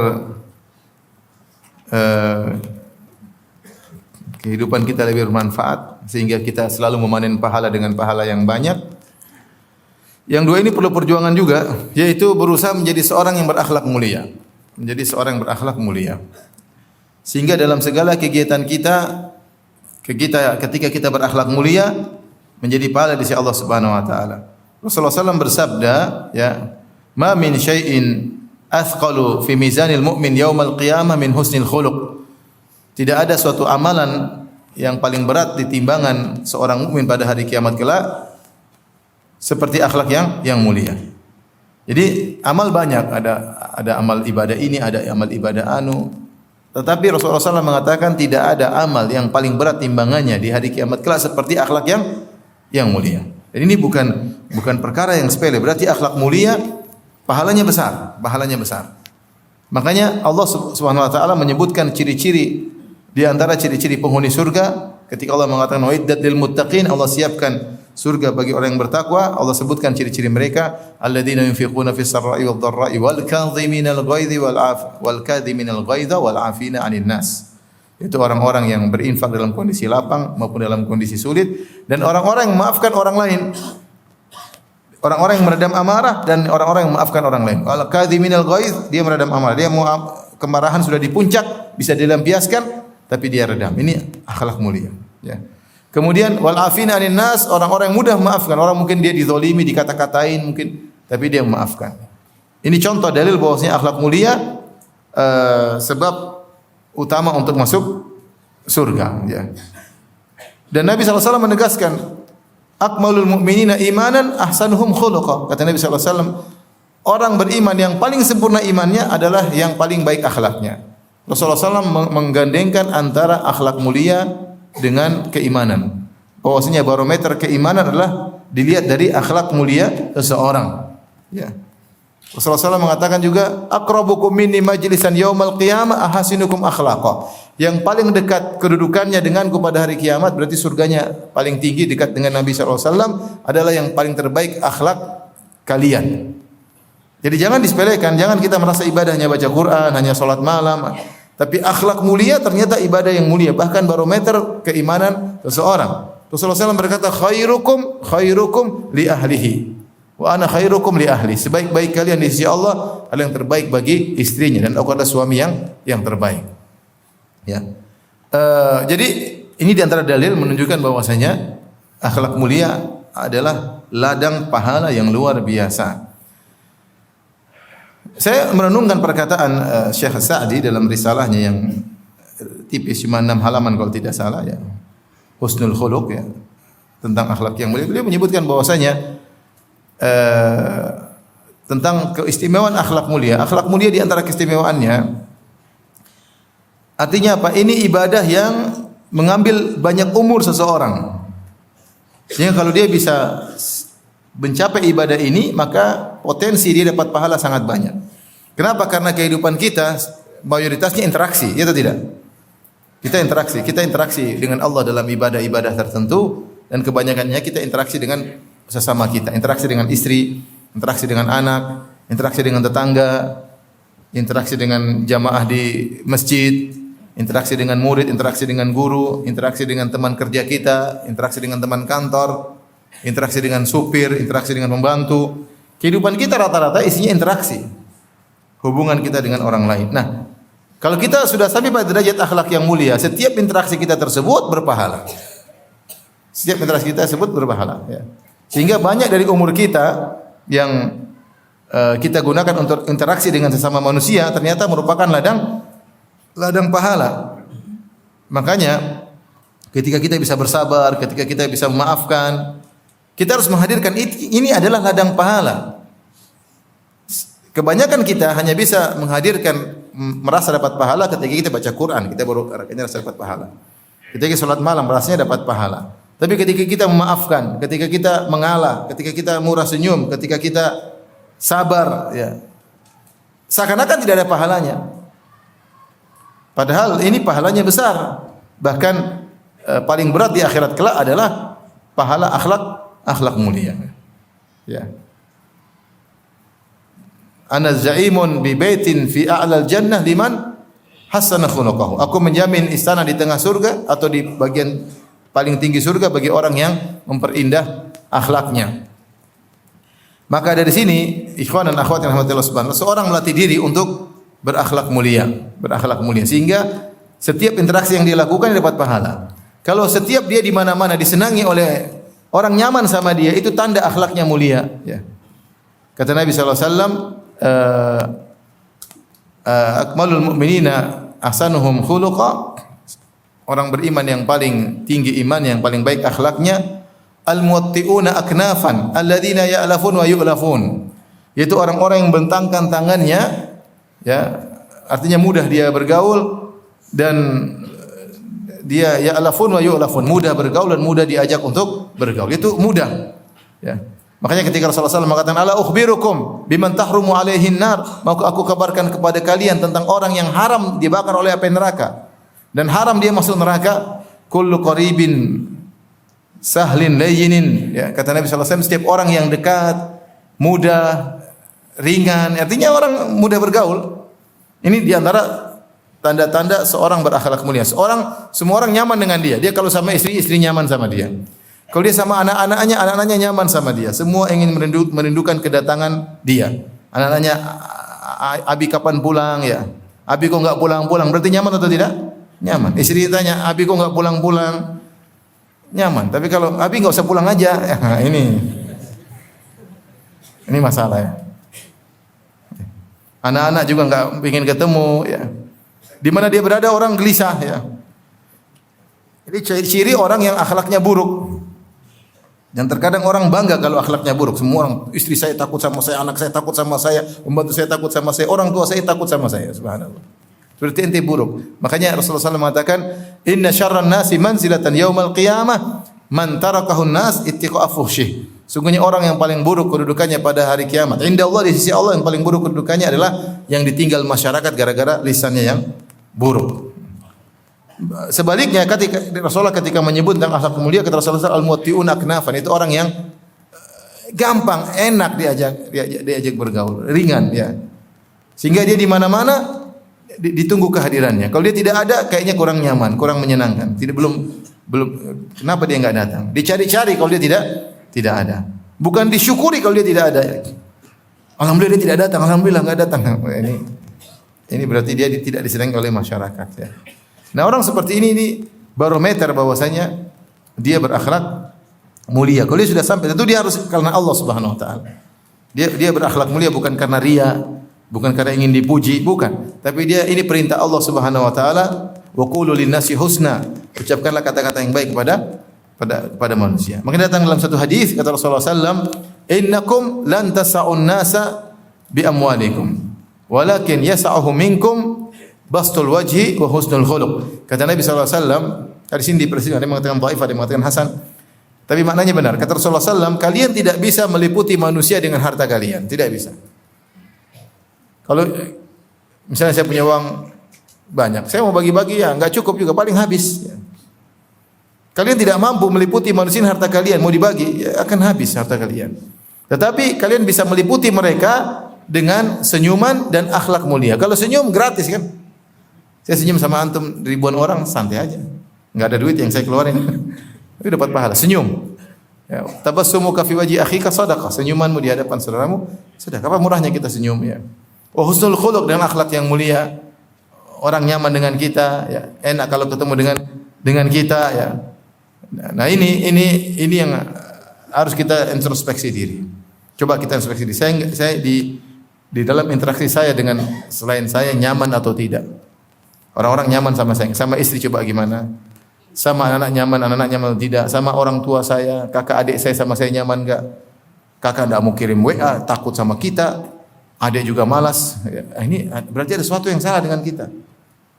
[SPEAKER 3] kehidupan kita lebih bermanfaat sehingga kita selalu memanen pahala dengan pahala yang banyak. Yang dua ini perlu perjuangan juga, yaitu berusaha menjadi seorang yang berakhlak mulia. Sehingga dalam segala kegiatan kita, ketika kita berakhlak mulia, menjadi pahala di sisi Allah Subhanahu wa taala. Rasulullah SAW bersabda, ya, "Ma min syai'in athqalu fi mizanil mu'min yaumal qiyamah min husnil khuluq." Tidak ada suatu amalan yang paling berat di timbangan seorang mukmin pada hari kiamat kelak seperti akhlak yang mulia. Jadi amal banyak, ada amal ibadah ini, ada amal ibadah anu. Tetapi Rasulullah SAW mengatakan tidak ada amal yang paling berat timbangannya di hari kiamat kelak seperti akhlak yang mulia. Dan ini bukan perkara yang sepele. Berarti akhlak mulia pahalanya besar. Makanya Allah Subhanahu wa taala menyebutkan ciri-ciri di antara ciri-ciri penghuni surga ketika Allah mengatakan wa'iddat lil muttaqin, Allah siapkan surga bagi orang yang bertakwa. Allah sebutkan ciri-ciri mereka, alladzina yunfiquna fis sarra'i wad dharra'i wal kadhiminal ghaidhi wal kadhiminal ghaidha wal 'afina 'anil nas. Itu orang-orang yang berinfak dalam kondisi lapang maupun dalam kondisi sulit, dan orang-orang yang memaafkan orang lain. Orang-orang yang meredam amarah dan orang-orang yang memaafkan orang lain. Al kadhiminal ghaidh, dia meredam amarah. Dia kemarahan sudah di puncak, bisa dilampiaskan, tapi dia redam. Ini akhlak mulia, ya. Kemudian wal afina 'anil nas, orang-orang yang mudah memaafkan. Orang mungkin dia dizalimi, dikata-katain mungkin, tapi dia memaafkan. Ini contoh dalil bahwasanya akhlak mulia sebab utama untuk masuk surga, ya. Dan Nabi SAW menegaskan, akmalul mu'minina imanan ahsanuhum khuluqa. Kata Nabi SAW, orang beriman yang paling sempurna imannya adalah yang paling baik akhlaknya. Rasulullah SAW menggandengkan antara akhlak mulia dengan keimanan. Bahwasanya barometer keimanan adalah dilihat dari akhlak mulia seseorang. Ya. Rasulullah SAW mengatakan juga, aqrabukum minni majlisan yaumal qiyamah ahasinukum akhlaqa. Yang paling dekat kedudukannya denganku pada hari kiamat, berarti surganya paling tinggi dekat dengan Nabi SAW adalah yang paling terbaik akhlak kalian. Jadi jangan disepelekan, jangan kita merasa ibadahnya baca Quran, hanya salat malam. Tapi akhlak mulia ternyata ibadah yang mulia, bahkan barometer keimanan seseorang. Rasulullah SAW berkata, khairukum li ahlihi wa ana khairukum li ahli. Sebaik-baik kalian di sisi Allah adalah yang terbaik bagi istrinya, dan aku adalah suami yang terbaik. Ya. Jadi ini di antara dalil menunjukkan bahwasanya akhlak mulia adalah ladang pahala yang luar biasa. Saya merenungkan perkataan Syekh Sa'di dalam risalahnya yang tipis cuma 6 halaman kalau tidak salah, ya. Husnul Khuluq, ya, tentang akhlak yang mulia. Beliau menyebutkan bahwasanya tentang keistimewaan akhlak mulia. Akhlak mulia di antara keistimewaannya, artinya apa? Ini ibadah yang mengambil banyak umur seseorang. Sehingga kalau dia bisa mencapai ibadah ini, maka potensi dia dapat pahala sangat banyak. Kenapa? Karena kehidupan kita mayoritasnya interaksi, ya atau tidak? Kita interaksi dengan Allah dalam ibadah-ibadah tertentu, dan kebanyakannya kita interaksi dengan sesama kita, interaksi dengan istri, interaksi dengan anak, interaksi dengan tetangga, interaksi dengan jamaah di masjid, interaksi dengan murid, interaksi dengan guru, interaksi dengan teman kerja kita, interaksi dengan teman kantor, interaksi dengan supir, interaksi dengan pembantu. Kehidupan kita rata-rata isinya interaksi. Hubungan kita dengan orang lain. Nah, kalau kita sudah sampai pada derajat akhlak yang mulia, setiap interaksi kita tersebut berpahala. Setiap interaksi kita tersebut berpahala, ya. Sehingga banyak dari umur kita yang kita gunakan untuk interaksi dengan sesama manusia ternyata merupakan ladang pahala. Makanya ketika kita bisa bersabar, ketika kita bisa memaafkan, kita harus menghadirkan ini adalah ladang pahala. Kebanyakan kita hanya bisa menghadirkan merasa dapat pahala ketika kita baca Quran, kita baru rasa dapat pahala. Ketika salat malam rasanya dapat pahala. Tapi ketika kita memaafkan, ketika kita mengalah, ketika kita murah senyum, ketika kita sabar, ya, seakan-akan tidak ada pahalanya. Padahal ini pahalanya besar. Bahkan paling berat di akhirat kelak adalah pahala akhlak mulia. Ya. Ana zaimun bi baitin fi a'lal jannah liman hasana khuluquhu. Aku menjamin istana di tengah surga atau di bagian paling tinggi surga bagi orang yang memperindah akhlaknya. Maka dari sini, ikhwan dan akhwat yang rahmatillah subhanahu, seorang melatih diri untuk berakhlak mulia sehingga setiap interaksi yang dia lakukan dia dapat pahala. Kalau setiap dia di mana-mana disenangi oleh orang nyaman sama dia, itu tanda akhlaknya mulia, ya. Kata Nabi sallallahu alaihi wasallam, akmalul mu'minina ahsanuhum khuluqa. Orang beriman yang paling tinggi iman, yang paling baik akhlaknya, al-muwatti'una aknafan alladzina ya'lafun wa yu'lafun. Yaitu orang-orang yang bentangkan tangannya, ya, artinya mudah dia bergaul, dan dia ya'lafun wa yu'lafun, mudah bergaul dan mudah diajak untuk bergaul. Itu mudah, ya. Makanya ketika Rasulullah SAW mengatakan, ala ukhbirukum biman tahrumu alaihin nar, mau aku kabarkan kepada kalian tentang orang yang haram dibakar oleh api neraka, dan haram dia masuk neraka, kullu qaribin sahlin layyinin, ya, kata Nabi SAW, setiap orang yang dekat, mudah, ringan, artinya orang mudah bergaul. Ini diantara tanda-tanda seorang berakhlak mulia. Semua orang nyaman dengan dia. Dia kalau sama istri nyaman sama dia. Kalau dia sama anak-anaknya nyaman sama dia. Semua ingin merindukan kedatangan dia. Anak-anaknya, Abi kapan pulang, ya? Abi kok enggak pulang-pulang? Berarti nyaman atau tidak? Nyaman. Istri tanya, Abi kok enggak pulang-pulang? Nyaman. Tapi kalau Abi enggak usah pulang aja, ya, ini masalah, ya. Anak-anak juga enggak ingin ketemu, ya. Di mana dia berada orang gelisah ya. Ini ciri orang yang akhlaknya buruk. Dan terkadang orang bangga kalau akhlaknya buruk. Semua orang, istri saya takut sama saya, anak saya takut sama saya, pembantu saya takut sama saya, orang tua saya takut sama saya. Subhanallah. Berarti ente buruk. Makanya Rasulullah SAW mengatakan, "Inna syarran nasi manzilatan yaumal qiyamah man tarakahun nas ittiqa'a fuhsyih." Sungguhnya orang yang paling buruk kedudukannya pada hari kiamat. Indah Allah, di sisi Allah yang paling buruk kedudukannya adalah yang ditinggal masyarakat gara-gara lisannya yang buruk. Sebaliknya ketika Rasulullah ketika menyebut tentang akhlak mulia, kata Rasulullah al-muwatti'un aknafan, itu orang yang gampang, enak diajak bergaul, ringan ya. Sehingga dia di mana-mana ditunggu kehadirannya. Kalau dia tidak ada kayaknya kurang nyaman, kurang menyenangkan. Belum kenapa dia enggak datang? Dicari-cari kalau dia tidak ada. Bukan disyukuri kalau dia tidak ada. Alhamdulillah dia tidak datang, alhamdulillah enggak datang. Ini berarti dia tidak disenangi oleh masyarakat ya. Nah, orang seperti ini barometer bahwasanya dia berakhlak mulia. Kalau dia sudah sampai, tentu dia harus karena Allah Subhanahu wa taala. Dia berakhlak mulia bukan karena ria, bukan karena ingin dipuji, bukan. Tapi dia ini perintah Allah Subhanahu wa taala, wa qulu lin-nasi husna. Ucapkanlah kata-kata yang baik kepada manusia. Maka datang dalam satu hadis kata Rasulullah sallallahu alaihi wasallam, "Innakum lan tas'un nasa bi amwalikum, walakin yas'uhu minkum bastul wajhi wa husnul khuluq." Kata Nabi sallallahu alaihi wasallam, di sini diperselisihkan, ada yang mengatakan dhaif, ada yang mengatakan hasan. Tapi maknanya benar. Kata Rasulullah sallallahu alaihi wasallam, kalian tidak bisa meliputi manusia dengan harta kalian, tidak bisa. Kalau misalnya saya punya uang banyak, saya mau bagi-bagi ya enggak cukup juga, paling habis. Kalian tidak mampu meliputi manusia dengan harta kalian, mau dibagi ya akan habis harta kalian. Tetapi kalian bisa meliputi mereka dengan senyuman dan akhlak mulia. Kalau senyum gratis kan? Saya senyum sama antum ribuan orang santai aja. Enggak ada duit yang saya keluarin. Tapi dapat pahala. Senyum. Ya, tabassumuka fi wajhi akhika shadaqah. Senyumanmu di hadapan saudaramu sedekah. Apa murahnya kita senyum ya. Wa husnul khuluq, dengan akhlak yang mulia. Orang nyaman dengan kita ya. Enak kalau ketemu dengan kita ya. Nah, ini yang harus kita introspeksi diri. Coba kita introspeksi diri. Saya di dalam interaksi saya dengan selain saya nyaman atau tidak. Orang-orang nyaman sama saya, sama istri coba gimana? Sama anak-anak nyaman atau tidak? Sama orang tua saya, kakak adik saya sama saya nyaman enggak? Kakak enggak mau kirim WA, takut sama kita. Adik juga malas. Ya, ini berarti ada sesuatu yang salah dengan kita.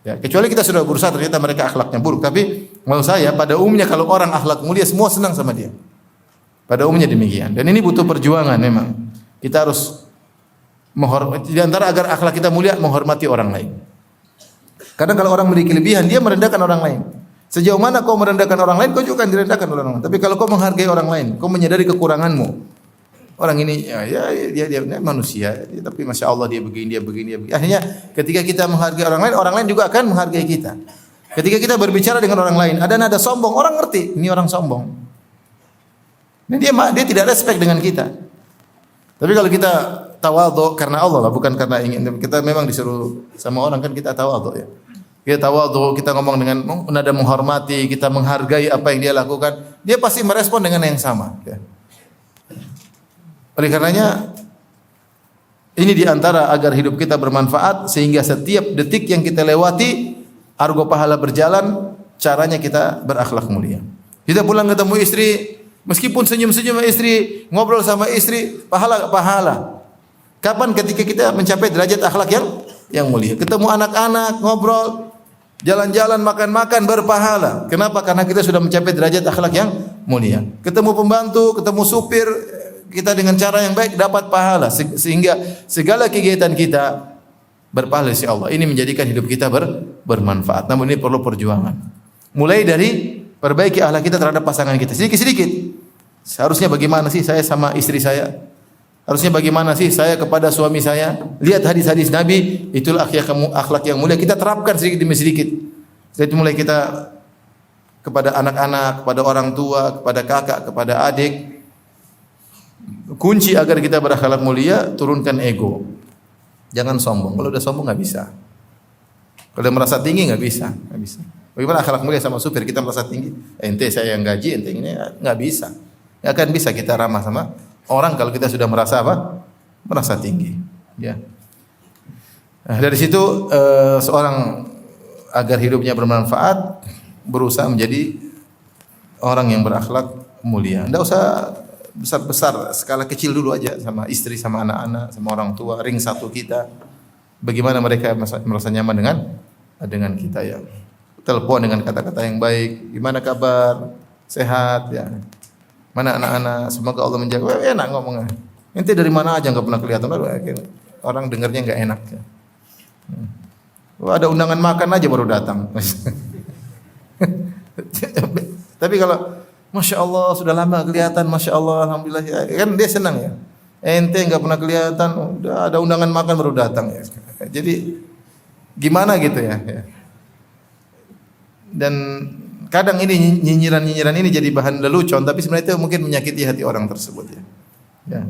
[SPEAKER 3] Ya, kecuali kita sudah berusaha ternyata mereka akhlaknya buruk. Tapi maksud saya pada umumnya kalau orang akhlak mulia semua senang sama dia. Pada umumnya demikian. Dan ini butuh perjuangan memang. Kita harus menghormati, di antara agar akhlak kita mulia menghormati orang lain. Kadang kalau orang memiliki kelebihan, dia merendahkan orang lain. Sejauh mana kau merendahkan orang lain, kau juga akan direndahkan oleh orang lain. Tapi kalau kau menghargai orang lain, kau menyadari kekuranganmu. Orang ini dia manusia, tapi masya Allah dia begini. Akhirnya ketika kita menghargai orang lain juga akan menghargai kita. Ketika kita berbicara dengan orang lain, ada nada sombong, orang ngerti ini orang sombong. Nah, dia tidak respect dengan kita. Tapi kalau kita tawadhu karena Allah lah, bukan karena ingin. Kita memang disuruh sama orang kan kita tawadhu ya. Kita tawadhu, kita ngomong dengan nada menghormati, kita menghargai apa yang dia lakukan. Dia pasti merespon dengan yang sama. Ya. Oleh karenanya ini diantara agar hidup kita bermanfaat sehingga setiap detik yang kita lewati argo pahala berjalan, caranya kita berakhlak mulia. Kita pulang ketemu istri, meskipun senyum-senyum sama istri, ngobrol sama istri, pahala. Kapan ketika kita mencapai derajat akhlak yang mulia? Ketemu anak-anak, ngobrol, jalan-jalan, makan-makan, berpahala. Kenapa? Karena kita sudah mencapai derajat akhlak yang mulia. Ketemu pembantu, ketemu supir, kita dengan cara yang baik dapat pahala. Sehingga segala kegiatan kita berpahala insya Allah. Ini menjadikan hidup kita bermanfaat. Namun ini perlu perjuangan. Mulai dari perbaiki akhlak kita terhadap pasangan kita. Sedikit-sedikit. Seharusnya bagaimana sih saya sama istri saya? Harusnya bagaimana sih saya kepada suami saya? Lihat hadis-hadis Nabi, itulah akhlak yang mulia. Kita terapkan sedikit demi sedikit. Jadi mulai kita kepada anak-anak, kepada orang tua, kepada kakak, kepada adik. Kunci agar kita berakhlak mulia, turunkan ego. Jangan sombong. Kalau udah sombong nggak bisa. Kalau udah merasa tinggi nggak bisa. Bagaimana akhlak mulia sama supir? Kita merasa tinggi. Ente saya yang gaji, ente ini nggak bisa. Nggak akan bisa kita ramah sama orang kalau kita sudah merasa apa? Merasa tinggi. Ya. Nah, dari situ seorang agar hidupnya bermanfaat, berusaha menjadi orang yang berakhlak mulia. Tidak usah besar-besar, skala kecil dulu aja sama istri, sama anak-anak, sama orang tua, ring satu kita. Bagaimana mereka merasa nyaman dengan kita ya. Telepon dengan kata-kata yang baik. Gimana kabar? Sehat ya. Mana anak-anak? Semoga Allah menjaga. Wah, enak ngomongnya. Ente dari mana aja nggak pernah kelihatan. Orang dengarnya nggak enak. Ya. Wah, ada undangan makan aja baru datang. Tapi kalau Masya Allah sudah lama kelihatan, Masya Allah, Alhamdulillah ya. Kan dia senang ya. Ente nggak pernah kelihatan, udah ada undangan makan baru datang ya. Jadi gimana gitu ya. Dan kadang ini nyinyiran-nyinyiran ini jadi bahan lelucon, tapi sebenarnya itu mungkin menyakiti hati orang tersebut ya. Ya.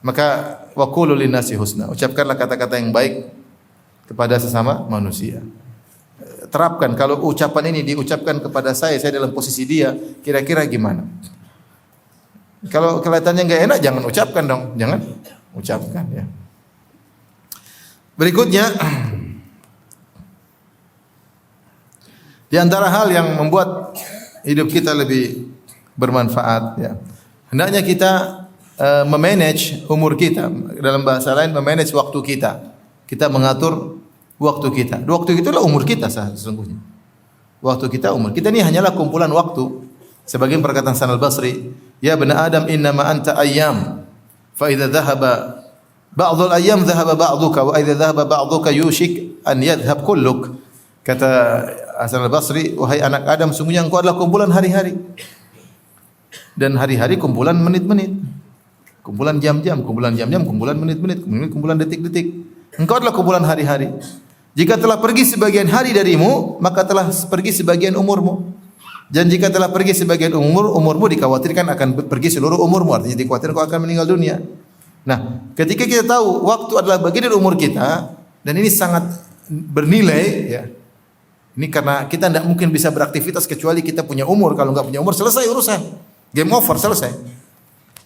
[SPEAKER 3] Maka wa qulu linnasi husna. Ucapkanlah kata-kata yang baik kepada sesama manusia. Terapkan kalau ucapan ini diucapkan kepada saya dalam posisi dia, kira-kira gimana? Kalau kelihatannya enggak enak jangan ucapkan dong, jangan ucapkan ya. Berikutnya di antara hal yang membuat hidup kita lebih bermanfaat ya. Hendaknya kita memanage umur kita, dalam bahasa lain memanage waktu kita. Kita mengatur waktu kita. Waktu itulah umur kita sesungguhnya. Waktu kita umur. Kita ini hanyalah kumpulan waktu. Sebagian perkataan Hasan Al-Basri, ya bani Adam innama anta ayyam. Fa idza dhahaba ba'dul ayyam dhahaba ba'duka wa idza dhahaba ba'duka yushik an yadhhab kulluk. Kata Hasan Al-Basri, wahai anak Adam, sungguhnya engkau adalah kumpulan hari-hari. Dan hari-hari kumpulan menit-menit. Kumpulan jam-jam, kumpulan menit-menit, kumpulan detik-detik. Engkau adalah kumpulan hari-hari. Jika telah pergi sebagian hari darimu, maka telah pergi sebagian umurmu. Dan jika telah pergi sebagian umurmu dikhawatirkan akan pergi seluruh umurmu. Artinya dikhawatirkan kau akan meninggal dunia. Nah, ketika kita tahu waktu adalah bagian dari umur kita, dan ini sangat bernilai, ya. Ini karena kita tidak mungkin bisa beraktivitas kecuali kita punya umur. Kalau enggak punya umur, selesai urusan. Game over, selesai.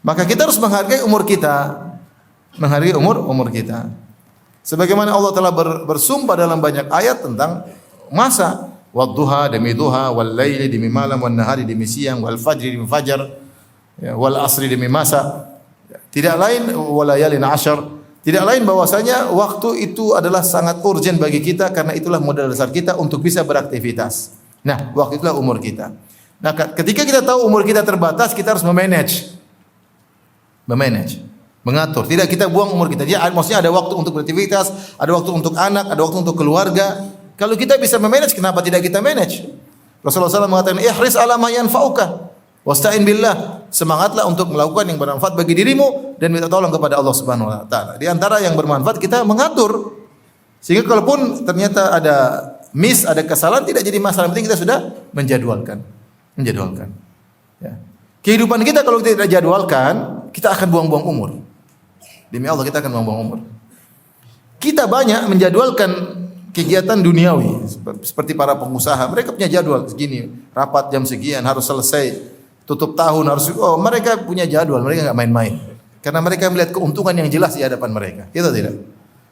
[SPEAKER 3] Maka kita harus menghargai umur kita. Menghargai umur kita. Sebagaimana Allah telah bersumpah dalam banyak ayat tentang masa. Wadduha demi duha, wal laili demi malam, wan nahari demi siang, wal fajri demi fajar, ya, wal asri demi masa. Tidak lain walayalin asyar. Tidak lain bahwasanya waktu itu adalah sangat urgent bagi kita karena itulah modal dasar kita untuk bisa beraktivitas. Nah, waktu itulah umur kita. Nah, ketika kita tahu umur kita terbatas, kita harus memanage, mengatur. Tidak kita buang umur kita. Dia maksudnya ada waktu untuk beraktivitas, ada waktu untuk anak, ada waktu untuk keluarga. Kalau kita bisa memanage, kenapa tidak kita manage? Rasulullah SAW mengatakan, ihris ala ma yanfa'uka wasta'in billah. Semangatlah untuk melakukan yang bermanfaat bagi dirimu dan minta tolong kepada Allah Subhanahu wa taala. Di antara yang bermanfaat kita mengatur. Sehingga kalaupun ternyata ada miss, ada kesalahan tidak jadi masalah, penting kita sudah menjadwalkan. Ya. Kehidupan kita kalau kita tidak jadwalkan, kita akan buang-buang umur. Demi Allah kita akan buang-buang umur. Kita banyak menjadwalkan kegiatan duniawi seperti para pengusaha, mereka punya jadwal segini, rapat jam sekian harus selesai. Tutup tahun harus, mereka punya jadwal, mereka enggak main-main. Karena mereka melihat keuntungan yang jelas di hadapan mereka. Kita tidak.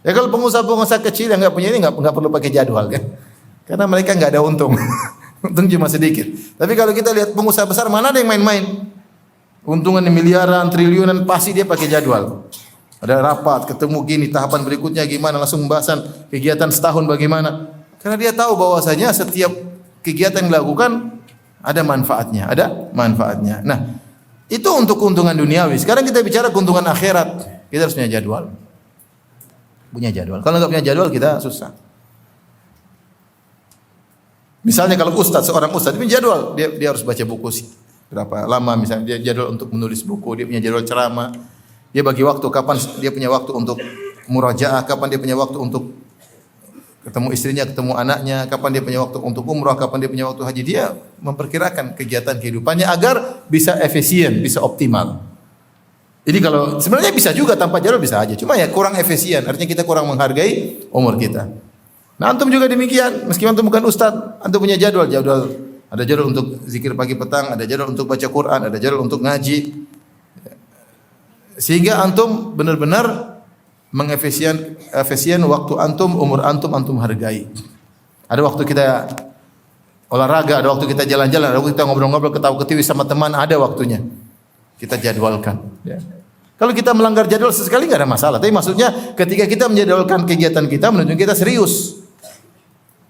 [SPEAKER 3] Ya kalau pengusaha-pengusaha kecil yang enggak punya ini enggak perlu pakai jadwal kan. Karena mereka enggak ada untung. Untung cuma sedikit. Tapi kalau kita lihat pengusaha besar mana ada yang main-main? Untungan miliaran, triliunan pasti dia pakai jadwal. Ada rapat, ketemu gini, tahapan berikutnya gimana, langsung pembahasan kegiatan setahun bagaimana. Karena dia tahu bahwasanya setiap kegiatan yang dilakukan ada manfaatnya. Nah, itu untuk keuntungan duniawi. Sekarang kita bicara keuntungan akhirat. Kita harus punya jadwal. Kalau enggak punya jadwal kita susah. Misalnya kalau seorang ustaz punya jadwal, dia harus baca buku sih. Berapa lama misalnya dia jadwal untuk menulis buku, dia punya jadwal ceramah. Dia bagi waktu kapan dia punya waktu untuk murajaah, kapan dia punya waktu untuk ketemu istrinya, ketemu anaknya, kapan dia punya waktu untuk umrah, kapan dia punya waktu haji. Dia memperkirakan kegiatan kehidupannya agar bisa efisien, bisa optimal. Jadi kalau sebenarnya bisa juga tanpa jadwal bisa aja. Cuma ya kurang efisien, artinya kita kurang menghargai umur kita. Nah, antum juga demikian, meskipun antum bukan ustaz, antum punya jadwal. Ada jadwal untuk zikir pagi petang, ada jadwal untuk baca Quran, ada jadwal untuk ngaji. Sehingga antum benar-benar efisien waktu antum, umur antum hargai. Ada waktu kita olahraga, ada waktu kita jalan-jalan, ada waktu kita ngobrol-ngobrol, ketawa-ketiwi sama teman, ada waktunya. Kita jadwalkan. Ya. Kalau kita melanggar jadwal sesekali nggak ada masalah. Tapi maksudnya ketika kita menjadwalkan kegiatan kita, menunjukkan kita serius.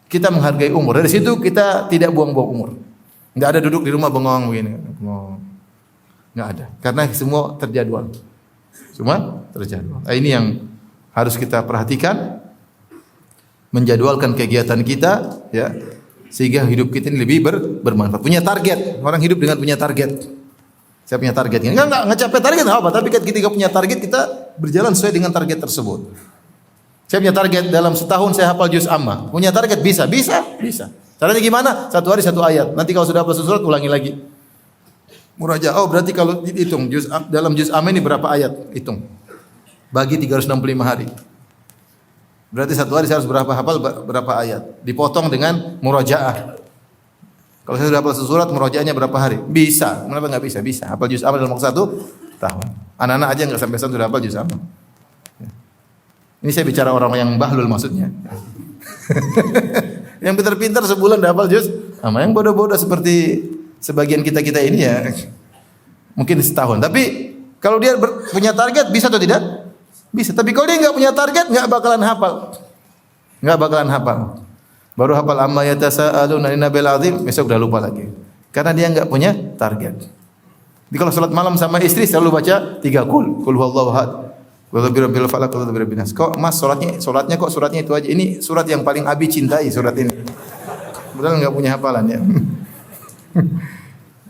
[SPEAKER 3] Kita menghargai umur. Dari situ kita tidak buang-buang umur. Nggak ada duduk di rumah bengong begini. Nggak ada. Karena semua terjadwal. Semua terjadwal. Nah, ini yang harus kita perhatikan. Menjadwalkan kegiatan kita, ya, sehingga hidup kita ini lebih bermanfaat. Punya target. Orang hidup dengan punya target. Saya punya target. Enggak capai target apa, tapi ketika punya target kita berjalan sesuai dengan target tersebut. Saya punya target dalam setahun saya hafal juz amma. Punya target bisa. Caranya gimana? Satu hari satu ayat. Nanti kalau sudah hafal surat ulangi lagi. Murajaah. Oh, berarti kalau hitung dalam juz amma ini berapa ayat? Hitung. Bagi 365 hari. Berarti satu hari saya harus hafal berapa ayat? Dipotong dengan murajaah. Kalau saya sudah hafal surat, murajaahnya berapa hari? Bisa. Kenapa enggak bisa? Bisa. Hafal juz amma dalam waktu 1 tahun. Anak-anak aja enggak sampai sudah hafal juz amma. Ini saya bicara orang yang bahlul maksudnya. Yang pintar-pintar sebulan dah hafal juz amma. Yang bodoh-bodoh seperti sebagian kita ini ya mungkin setahun. Tapi kalau dia punya target bisa atau tidak? Bisa. Tapi kalau dia enggak punya target enggak bakalan hafal. Baru hafal amma yatasaaluna anin nabil azim, besok udah lupa lagi. Karena dia enggak punya target. Jadi kalau salat malam sama istri selalu baca 3 qul huwallahu ahad. Qul birabbil falaq, qul birabbin nas. Kok Mas salatnya kok suratnya itu aja? Ini surat yang paling Abi cintai surat ini. Padahal enggak punya hafalan ya.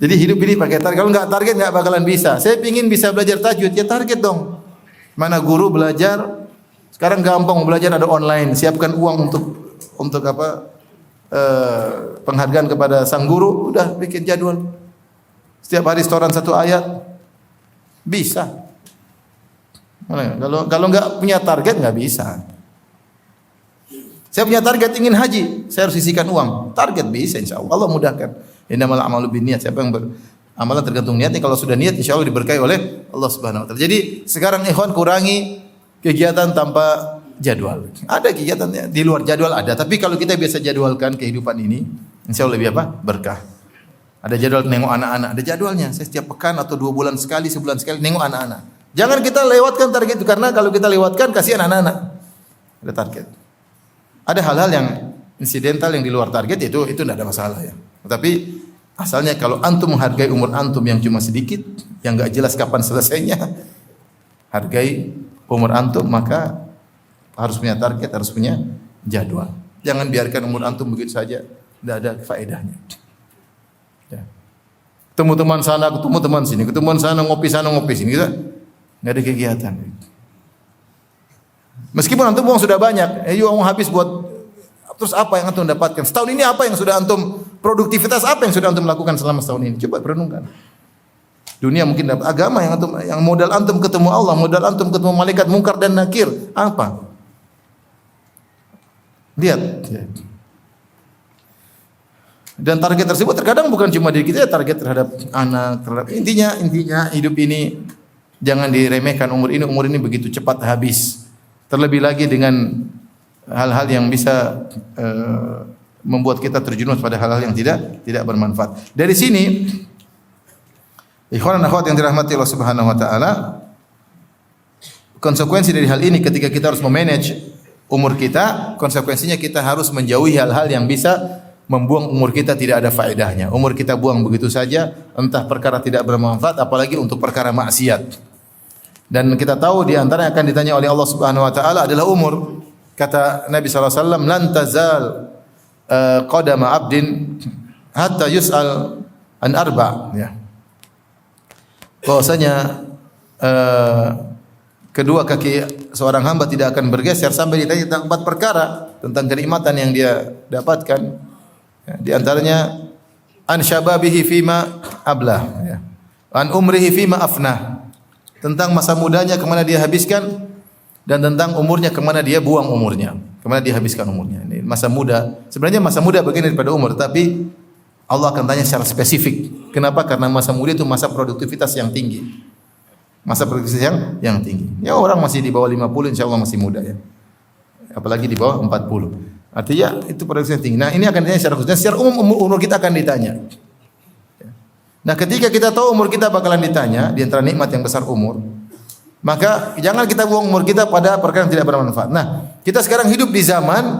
[SPEAKER 3] Jadi hidup ini pakai target. Kalau enggak target enggak bakalan bisa. Saya pingin bisa belajar tajwid, ya target dong. Mana guru belajar? Sekarang gampang belajar, ada online. Siapkan uang untuk apa? Penghargaan kepada sang guru, udah bikin jadwal. Setiap hari setoran 1 ayat. Bisa. Kalau enggak punya target enggak bisa. Saya punya target ingin haji, saya harus sisihkan uang. Target bisa insyaallah. Allah mudahkan. Innamal a'malu binniyat. Siapa yang amalan tergantung niatnya. Kalau sudah niat insyaallah diberkahi oleh Allah Subhanahu wa taala. Jadi sekarang ikhwan kurangi kegiatan tanpa jadwal. Ada kegiatannya di luar jadwal ada, tapi kalau kita biasa jadwalkan kehidupan ini, insyaallah lebih apa? Berkah. Ada jadwal nengok anak-anak, ada jadwalnya. Saya setiap pekan atau 2 bulan sekali, sebulan sekali nengok anak-anak. Jangan kita lewatkan target itu, karena kalau kita lewatkan kasihan anak-anak. Ada target. Ada hal-hal yang insidental yang di luar target itu tidak ada masalah ya. Tapi asalnya kalau antum menghargai umur antum yang cuma sedikit, yang enggak jelas kapan selesainya, hargai umur antum, maka harus punya target, harus punya jadwal. Jangan biarkan umur antum begitu saja, tidak ada faedahnya. Ya. Ketemu teman sana, ketemu teman sini, ketemu sana ngopi sini, kita nggak ada kegiatan. Meskipun antum uang sudah banyak, uang habis buat terus apa yang antum dapatkan? Setahun ini apa yang sudah antum produktivitas apa yang sudah antum lakukan selama setahun ini? Coba renungkan. Dunia mungkin dapat agama yang modal antum ketemu Allah, modal antum ketemu malaikat mungkar dan nakir, apa? Lihat. Dan target tersebut terkadang bukan cuma diri kita, target terhadap anak, terhadap intinya hidup ini jangan diremehkan. Umur ini begitu cepat habis. Terlebih lagi dengan hal-hal yang bisa membuat kita terjerumus pada hal-hal yang tidak bermanfaat. Dari sini, ikhwan dan akhwat yang dirahmati Allah Subhanahu wa taala, konsekuensi dari hal ini ketika kita harus memanage umur kita, konsekuensinya kita harus menjauhi hal-hal yang bisa membuang umur kita tidak ada faedahnya. Umur kita buang begitu saja, entah perkara tidak bermanfaat apalagi untuk perkara maksiat. Dan kita tahu di antara yang akan ditanya oleh Allah Subhanahu wa taala adalah umur. Kata Nabi sallallahu alaihi wasallam, "Lan tazal qadama 'abdin hatta yus'al an arba'." Ya. Bahwasanya kedua kaki seorang hamba tidak akan bergeser sampai ditanya tentang 4 perkara, tentang kenikmatan yang dia dapatkan. Ya, di antaranya an syababihi fima ablah, ya. An umrihi fima afnah. Tentang masa mudanya kemana dia habiskan, dan tentang umurnya kemana dia buang umurnya, kemana dia habiskan umurnya. Ini masa muda. Sebenarnya masa muda bagian daripada umur, tapi Allah akan tanya secara spesifik. Kenapa? Karena masa muda itu masa produktivitas yang tinggi. Masa produktivitas yang tinggi. Ya orang masih di bawah 50 insyaallah masih muda ya. Apalagi di bawah 40. Artinya itu produksi yang tinggi. Nah, ini akan ditanya secara khusus. Dan secara umum umur kita akan ditanya. Nah, ketika kita tahu umur kita bakalan ditanya, di antara nikmat yang besar umur, maka jangan kita buang umur kita pada perkara yang tidak bermanfaat. Nah, kita sekarang hidup di zaman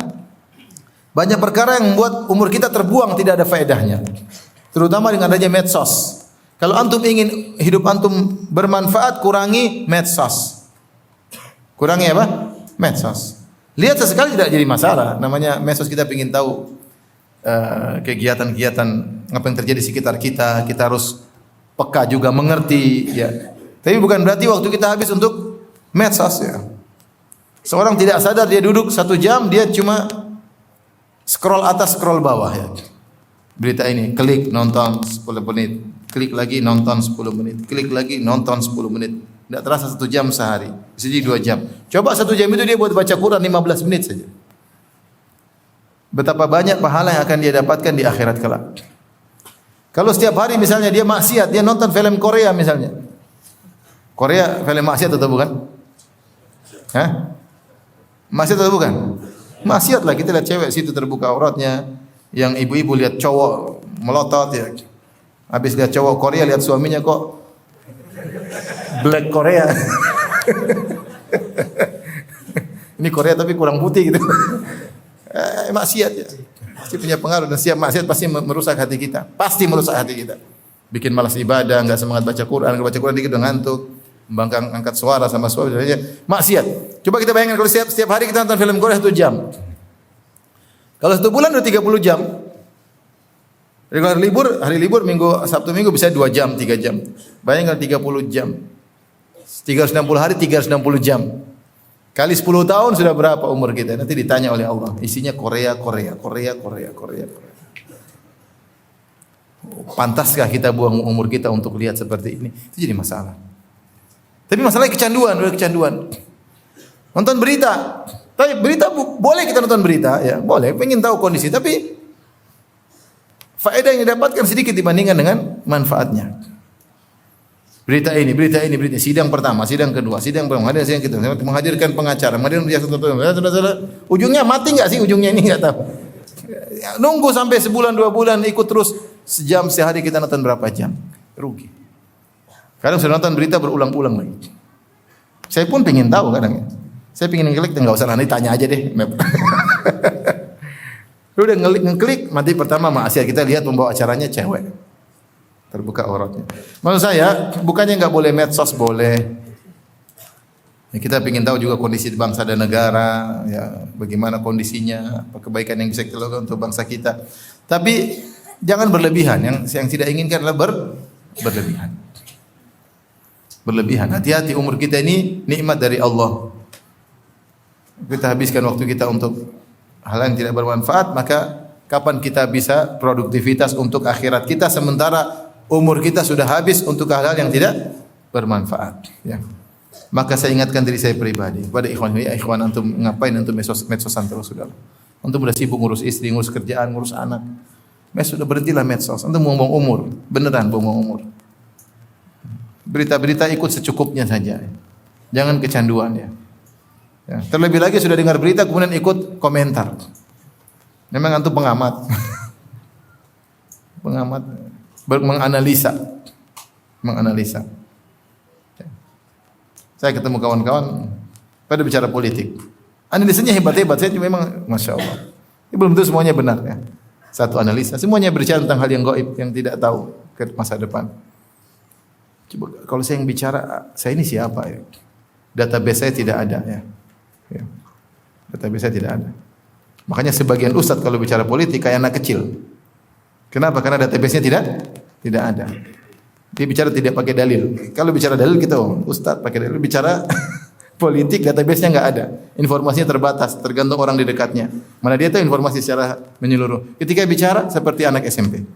[SPEAKER 3] banyak perkara yang membuat umur kita terbuang, tidak ada faedahnya. Terutama dengan adanya medsos. Kalau antum ingin hidup antum bermanfaat, kurangi medsos. Kurangi apa? Medsos. Lihat sesekali tidak jadi masalah. Namanya medsos, kita ingin tahu kegiatan-kegiatan apa yang terjadi di sekitar kita. Kita harus peka juga, mengerti. Ya. Tapi bukan berarti waktu kita habis untuk medsos. Ya. Seorang tidak sadar dia duduk 1 jam, dia cuma scroll atas, scroll bawah. Ya. Berita ini, klik, nonton 10 menit. Klik lagi, nonton 10 menit. Klik lagi, nonton 10 menit. Tidak terasa 1 jam sehari. Bisa jadi 2 jam. Coba 1 jam itu dia buat baca Quran 15 menit saja. Betapa banyak pahala yang akan dia dapatkan di akhirat kelak. Kalau setiap hari misalnya dia maksiat, dia nonton film Korea misalnya. Korea film maksiat atau bukan? Hah? Maksiat atau bukan? Maksiat lah, kita lihat cewek situ terbuka auratnya. Yang ibu-ibu lihat cowok melotot ya. Habis lihat cowok Korea, lihat suaminya kok black Korea. Ini Korea tapi kurang putih gitu. Maksiat ya. Pasti punya pengaruh, dan siap maksiat pasti merusak hati kita. Pasti merusak hati kita. Bikin malas ibadah, enggak semangat baca Quran, kalau baca Quran dikit udah ngantuk, membangkang angkat suara sama suami dan lainnya. Maksiat. Coba kita bayangkan kalau setiap hari kita nonton film Korea 1 jam. Kalau 1 bulan udah 30 jam. Jadi kalau hari libur Minggu, Sabtu Minggu bisa 2 jam, 3 jam. Bayangkan 30 jam. 360 hari 360 jam. Kali 10 tahun sudah berapa umur kita? Nanti ditanya oleh Allah. Isinya Korea. Pantaskah kita buang umur kita untuk lihat seperti ini? Itu jadi masalah. Tapi masalahnya kecanduan. Nonton berita. Tapi berita boleh kita nonton berita, ya boleh. Pengen tahu kondisi, tapi faedah yang didapatkan sedikit dibandingkan dengan manfaatnya. Berita ini, sidang pertama, sidang kedua, sidang kedua, menghadirkan pengacara, ujungnya mati nggak sih? Ujungnya ini nggak tahu. Nunggu sampai sebulan 2 bulan, ikut terus sejam sehari, kita nonton berapa jam? Rugi. Kadang sudah nonton berita berulang-ulang lagi. Saya pun pengen tahu kadang ya. Saya pengen ngeklik, nggak usah, nanti tanya aja deh. Lu udah ngeklik, nanti pertama maksiat, kita lihat pembawa acaranya cewek. Terbuka auratnya. Maksud saya, bukannya nggak boleh medsos, boleh. Ya, kita ingin tahu juga kondisi bangsa dan negara, ya bagaimana kondisinya, apa kebaikan yang bisa kita lakukan untuk bangsa kita. Tapi jangan berlebihan. Yang tidak inginkan adalah berlebihan. Berlebihan. Hati-hati, umur kita ini nikmat dari Allah. Kita habiskan waktu kita untuk hal yang tidak bermanfaat, maka kapan kita bisa produktivitas untuk akhirat kita, sementara umur kita sudah habis untuk hal-hal yang tidak bermanfaat, ya. Maka saya ingatkan diri saya pribadi, kepada ikhwan antum, ngapain antum medsosan terus, sudah. Antum sudah sibuk ngurus istri, ngurus kerjaan, ngurus anak. Sudah berhentilah medsos. Antum buang-buang umur, beneran buang-buang umur. Berita-berita ikut secukupnya saja. Jangan kecanduan, ya. Ya, terlebih lagi sudah dengar berita kemudian ikut komentar. Memang antum pengamat. Menganalisa. Ya. Saya ketemu kawan-kawan pada bicara politik. Analisanya hebat-hebat, saya memang Masya Allah. Ini belum tentu semuanya benar, ya. Satu analisa, semuanya berbicara tentang hal yang gaib, yang tidak tahu ke masa depan. Coba kalau saya yang bicara, saya ini siapa, ya? Database saya tidak ada, ya. Ya. Database tidak ada. Makanya sebagian ustadz kalau bicara politik kayak anak kecil. Kenapa? Karena database-nya tidak ada. Dia bicara tidak pakai dalil. Kalau bicara dalil kita, ustadz pakai dalil. Bicara politik, database-nya nggak ada. Informasinya terbatas, tergantung orang di dekatnya. Mana dia tahu informasi secara menyeluruh. Ketika bicara seperti anak SMP.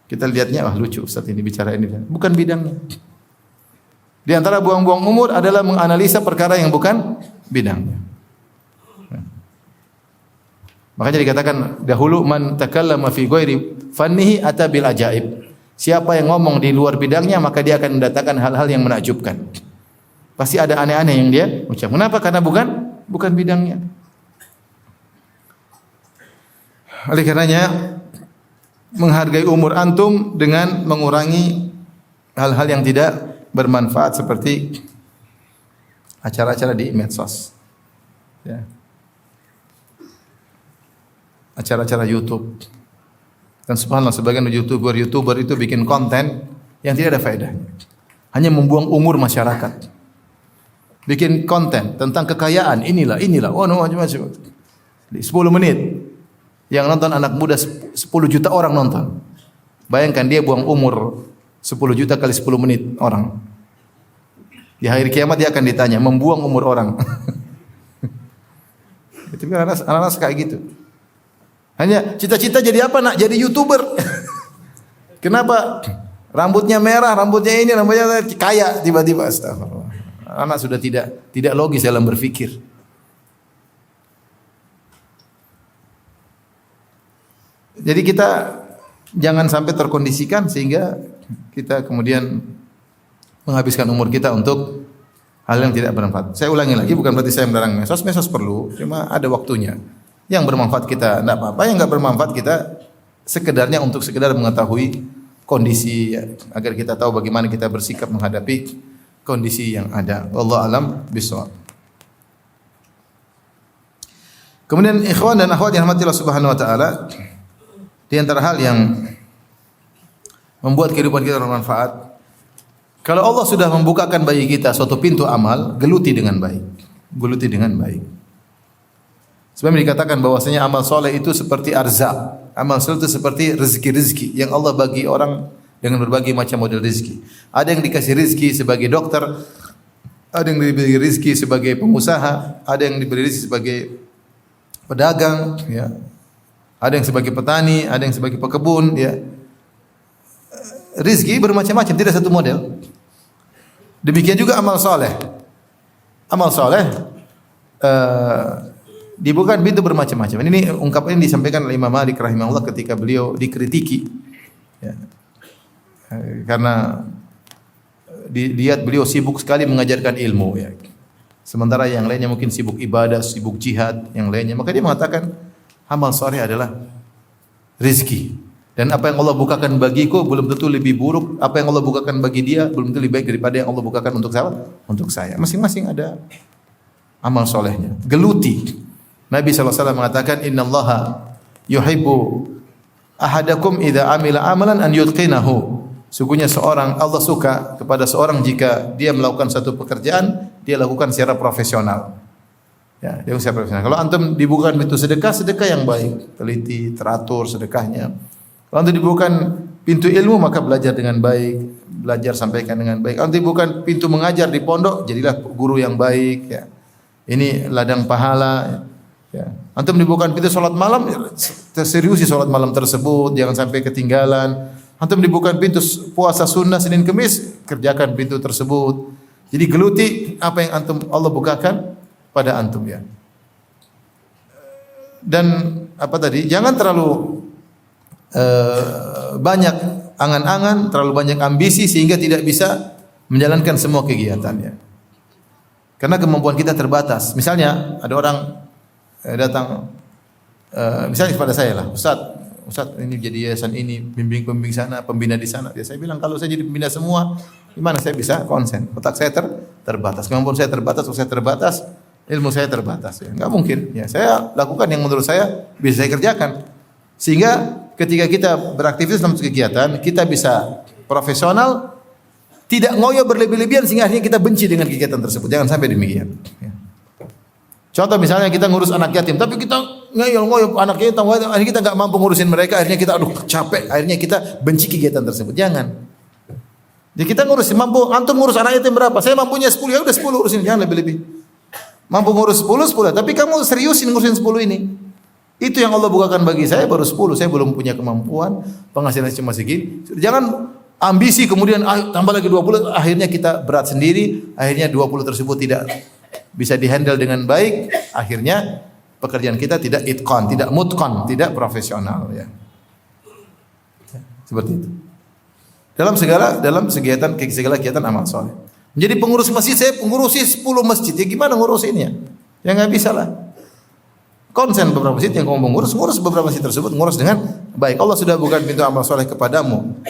[SPEAKER 3] Kita lihatnya, wah lucu ustadz ini bicara ini. Bukan bidangnya. Di antara buang-buang umur adalah menganalisa perkara yang bukan bidangnya. Makanya dikatakan dahulu man takallama fi ghairi fannihi ata bil ajaib. Siapa yang ngomong di luar bidangnya maka dia akan mendatangkan hal-hal yang menakjubkan. Pasti ada aneh-aneh yang dia ucap. Kenapa? Karena bukan bidangnya. Oleh karenanya menghargai umur antum dengan mengurangi hal-hal yang tidak bermanfaat seperti acara-acara di medsos. Ya. Acara-acara YouTube. Dan subhanallah sebagian YouTuber itu bikin konten yang tidak ada faedahnya. Hanya membuang umur masyarakat. Bikin konten tentang kekayaan, inilah. Oh, no, macam-macam. Di 10 menit. Yang nonton anak muda 10 juta orang nonton. Bayangkan dia buang umur 10 juta kali 10 menit orang. Di hari kiamat dia akan ditanya, membuang umur orang. Itu kan anak-anak kayak gitu. Hanya cita-cita jadi apa nak? Jadi YouTuber. Kenapa? Rambutnya merah, rambutnya ini, rambutnya kaya tiba-tiba. Astagfirullah. Anak sudah tidak logis dalam berpikir. Jadi kita jangan sampai terkondisikan sehingga kita kemudian menghabiskan umur kita untuk hal yang tidak bermanfaat. Saya ulangi lagi, bukan berarti saya melarang medsos. Medsos perlu, cuma ada waktunya. Yang bermanfaat kita tidak apa-apa, yang enggak bermanfaat kita sekedarnya untuk sekedar mengetahui kondisi ya, agar kita tahu bagaimana kita bersikap menghadapi kondisi yang ada. Wallahu alam bishawab. Kemudian ikhwan dan akhwat yang dirahmati Allah Subhanahu wa taala, di antara hal yang membuat kehidupan kita bermanfaat, kalau Allah sudah membukakan bagi kita suatu pintu amal, geluti dengan baik. Geluti dengan baik. Sebab dikatakan bahwasanya amal soleh itu seperti arzak. Amal soleh itu seperti rezeki-rezeki yang Allah bagi orang dengan berbagai macam model rezeki. Ada yang dikasih rezeki sebagai dokter, ada yang diberi rezeki sebagai pengusaha, ada yang diberi rezeki sebagai pedagang, ya. Ada yang sebagai petani, ada yang sebagai pekebun, ya. Rezeki bermacam-macam, tidak satu model. Demikian juga amal soleh. Amal soleh dibukakan pintu bermacam-macam. Ini ungkapan yang disampaikan oleh Imam Malik rahimahullah ketika beliau dikritiki, ya. Karena dilihat beliau sibuk sekali mengajarkan ilmu, ya. Sementara yang lainnya mungkin sibuk ibadah, sibuk jihad, yang lainnya. Maka dia mengatakan amal soleh adalah rezeki. Dan apa yang Allah bukakan bagiku belum tentu lebih buruk. Apa yang Allah bukakan bagi dia belum tentu lebih baik daripada yang Allah bukakan untuk siapa? Untuk saya. Masing-masing ada amal solehnya. Geluti. Nabi SAW mengatakan, Inna Allaha yuhibbu ahadakum idha amila amalan an yutqinahu. Sungguhnya Allah suka kepada seorang jika dia melakukan satu pekerjaan, dia lakukan secara profesional. Ya, dia secara profesional. Kalau antum dibukakan pintu sedekah, sedekah yang baik, teliti, teratur sedekahnya. Kalau antum dibukakan pintu ilmu, maka belajar dengan baik, belajar sampaikan dengan baik. Kalau antum dibukakan pintu mengajar di pondok, jadilah guru yang baik, ya. Ini ladang pahala, ya. Antum dibukakan pintu salat malam, seriusi salat malam tersebut, jangan sampai ketinggalan. Antum dibukakan pintu puasa sunnah Senin Kemis, kerjakan pintu tersebut. Jadi geluti apa yang Allah bukakan pada antum, ya. Dan apa tadi? Jangan terlalu banyak angan-angan, terlalu banyak ambisi sehingga tidak bisa menjalankan semua kegiatannya. Karena kemampuan kita terbatas. Misalnya ada orang datang, misalnya kepada saya lah, Ustaz ini jadi yayasan ini, pembimbing sana, pembina di sana. Saya bilang kalau saya jadi pembina semua, gimana saya bisa konsen? Otak saya terbatas, kemampuan saya terbatas, usaha saya terbatas, ilmu saya terbatas. Ya. Enggak mungkin. Ya, saya lakukan yang menurut saya bisa saya kerjakan. Sehingga ketika kita beraktivitas dalam kegiatan, kita bisa profesional, tidak ngoyo berlebih-lebihan sehingga akhirnya kita benci dengan kegiatan tersebut. Jangan sampai demikian. Ya. Contoh misalnya kita ngurus anak yatim, tapi kita ngoyo anak yatim, akhirnya kita nggak mampu ngurusin mereka, akhirnya kita capek, akhirnya kita benci kegiatan tersebut. Jangan. Jadi kita ngurus, mampu antum ngurus anak yatim berapa? Saya mampunya 10, ya udah 10 urusin, jangan lebih-lebih. Mampu ngurus 10, tapi kamu seriusin ngurusin 10 ini. Itu yang Allah bukakan bagi saya baru 10. Saya belum punya kemampuan, penghasilan cuma segini. Jangan ambisi kemudian tambah lagi 20, akhirnya kita berat sendiri, akhirnya 20 tersebut tidak bisa dihandle dengan baik, akhirnya pekerjaan kita tidak itqan, tidak mutqan, tidak profesional, ya. Seperti itu. Dalam segala kegiatan amal soleh. Menjadi pengurus masjid, saya pengurusi 10 masjid, ya gimana ngurusinnya? Ya nggak bisa lah. konsen beberapa masjid yang kamu mengurus, ngurus beberapa masjid tersebut, ngurus dengan baik. Allah sudah bukan pintu amal soleh kepadamu.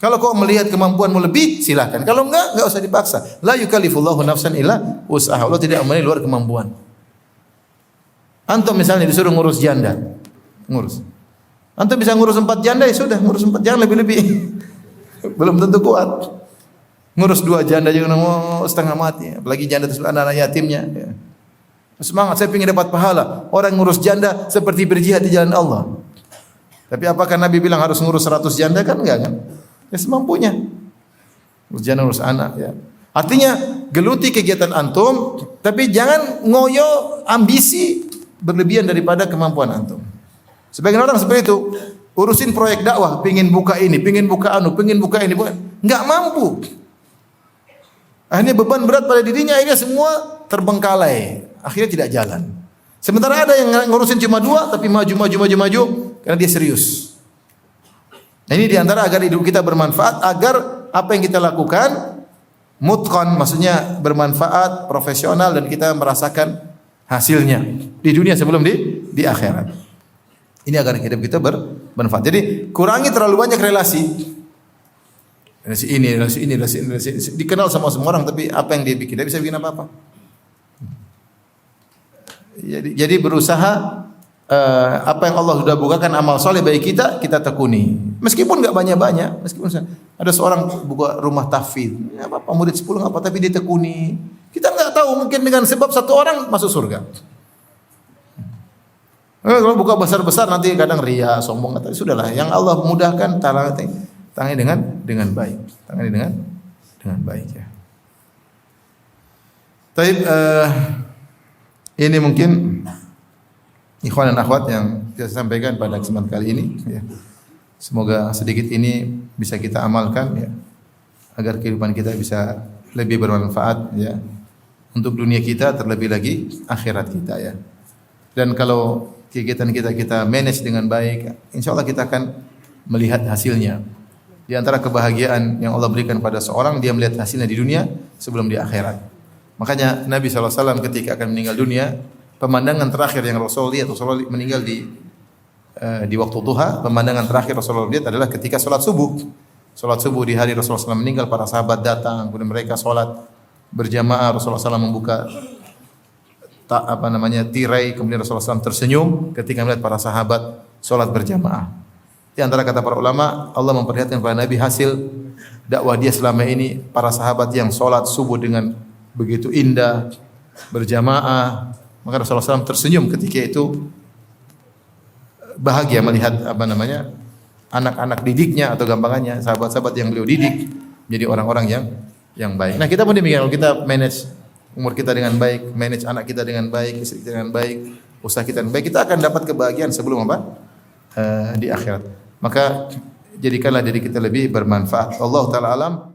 [SPEAKER 3] Kalau kau melihat kemampuanmu lebih, silakan. Kalau enggak usah dipaksa. La yukallifullahu nafsan illa wus'aha. Allah tidak memberi luar kemampuan. Antum misalnya disuruh ngurus janda, ngurus. Antum bisa ngurus 4 janda, ya sudah, ngurus 4, jangan lebih-lebih. Belum tentu kuat. Ngurus 2 janda jangan mau setengah mati, apalagi janda tersebut anak-anak yatimnya. Ya. Semangat, saya ingin dapat pahala. Orang ngurus janda seperti berjihad di jalan Allah. Tapi apakah Nabi bilang harus ngurus 100 janda? Kan enggak kan? Ya semampunya. Ngurus janda, ngurus anak. Ya. Artinya geluti kegiatan antum, tapi jangan ngoyo ambisi berlebihan daripada kemampuan antum. Sebagian orang seperti itu, urusin proyek dakwah, pingin buka ini, pingin buka ini, enggak mampu. Akhirnya beban berat pada dirinya, akhirnya semua terbengkalai. Akhirnya tidak jalan. Sementara ada yang ngurusin cuma 2 tapi maju karena dia serius. Nah, ini diantara agar hidup kita bermanfaat, agar apa yang kita lakukan mutqan, maksudnya bermanfaat, profesional, dan kita merasakan hasilnya di dunia sebelum di akhirat. Ini agar hidup kita bermanfaat. Jadi kurangi terlalu banyak relasi. Relasi ini. Dikenal sama semua orang, tapi apa yang dia bikin, dia bisa bikin apa-apa. Jadi berusaha apa yang Allah sudah bukakan amal soleh bagi kita tekuni. Meskipun enggak banyak-banyak, meskipun ada seorang buka rumah tahfidz, ya apa murid 10 enggak apa, tapi dia tekuni. Kita enggak tahu, mungkin dengan sebab 1 orang masuk surga. Kalau buka besar-besar nanti kadang ria, sombong, tapi sudahlah. Yang Allah mudahkan tangani dengan baik. Tangani dengan baik ya. Taib ini mungkin ikhwan dan akhwat yang kita sampaikan pada kesempatan kali ini ya. Semoga sedikit ini bisa kita amalkan ya, agar kehidupan kita bisa lebih bermanfaat ya, untuk dunia kita, terlebih lagi akhirat kita ya. Dan kalau kegiatan kita manage dengan baik, insyaallah kita akan melihat hasilnya. Di antara kebahagiaan yang Allah berikan pada seorang, dia melihat hasilnya di dunia sebelum di akhirat. Makanya Nabi SAW ketika akan meninggal dunia, pemandangan terakhir yang Rasulullah meninggal di waktu duha, pemandangan terakhir Rasulullah lihat adalah ketika sholat subuh. Sholat subuh di hari Rasulullah SAW meninggal, para sahabat datang, kemudian mereka sholat berjamaah. Rasulullah SAW membuka tirai, kemudian Rasulullah SAW tersenyum ketika melihat para sahabat sholat berjamaah. Di antara kata para ulama, Allah memperlihatkan kepada Nabi hasil dakwah dia selama ini, para sahabat yang sholat subuh dengan begitu indah berjamaah. Maka Rasulullah SAW tersenyum ketika itu, bahagia melihat anak-anak didiknya atau gampangannya, sahabat-sahabat yang beliau didik menjadi orang-orang yang baik. Nah, kita pun demikian, kalau kita manage umur kita dengan baik, manage anak kita dengan baik, istri kita dengan baik, usaha kita dengan baik, kita akan dapat kebahagiaan sebelum di akhirat. Maka jadikanlah diri kita lebih bermanfaat. Allah taala alam.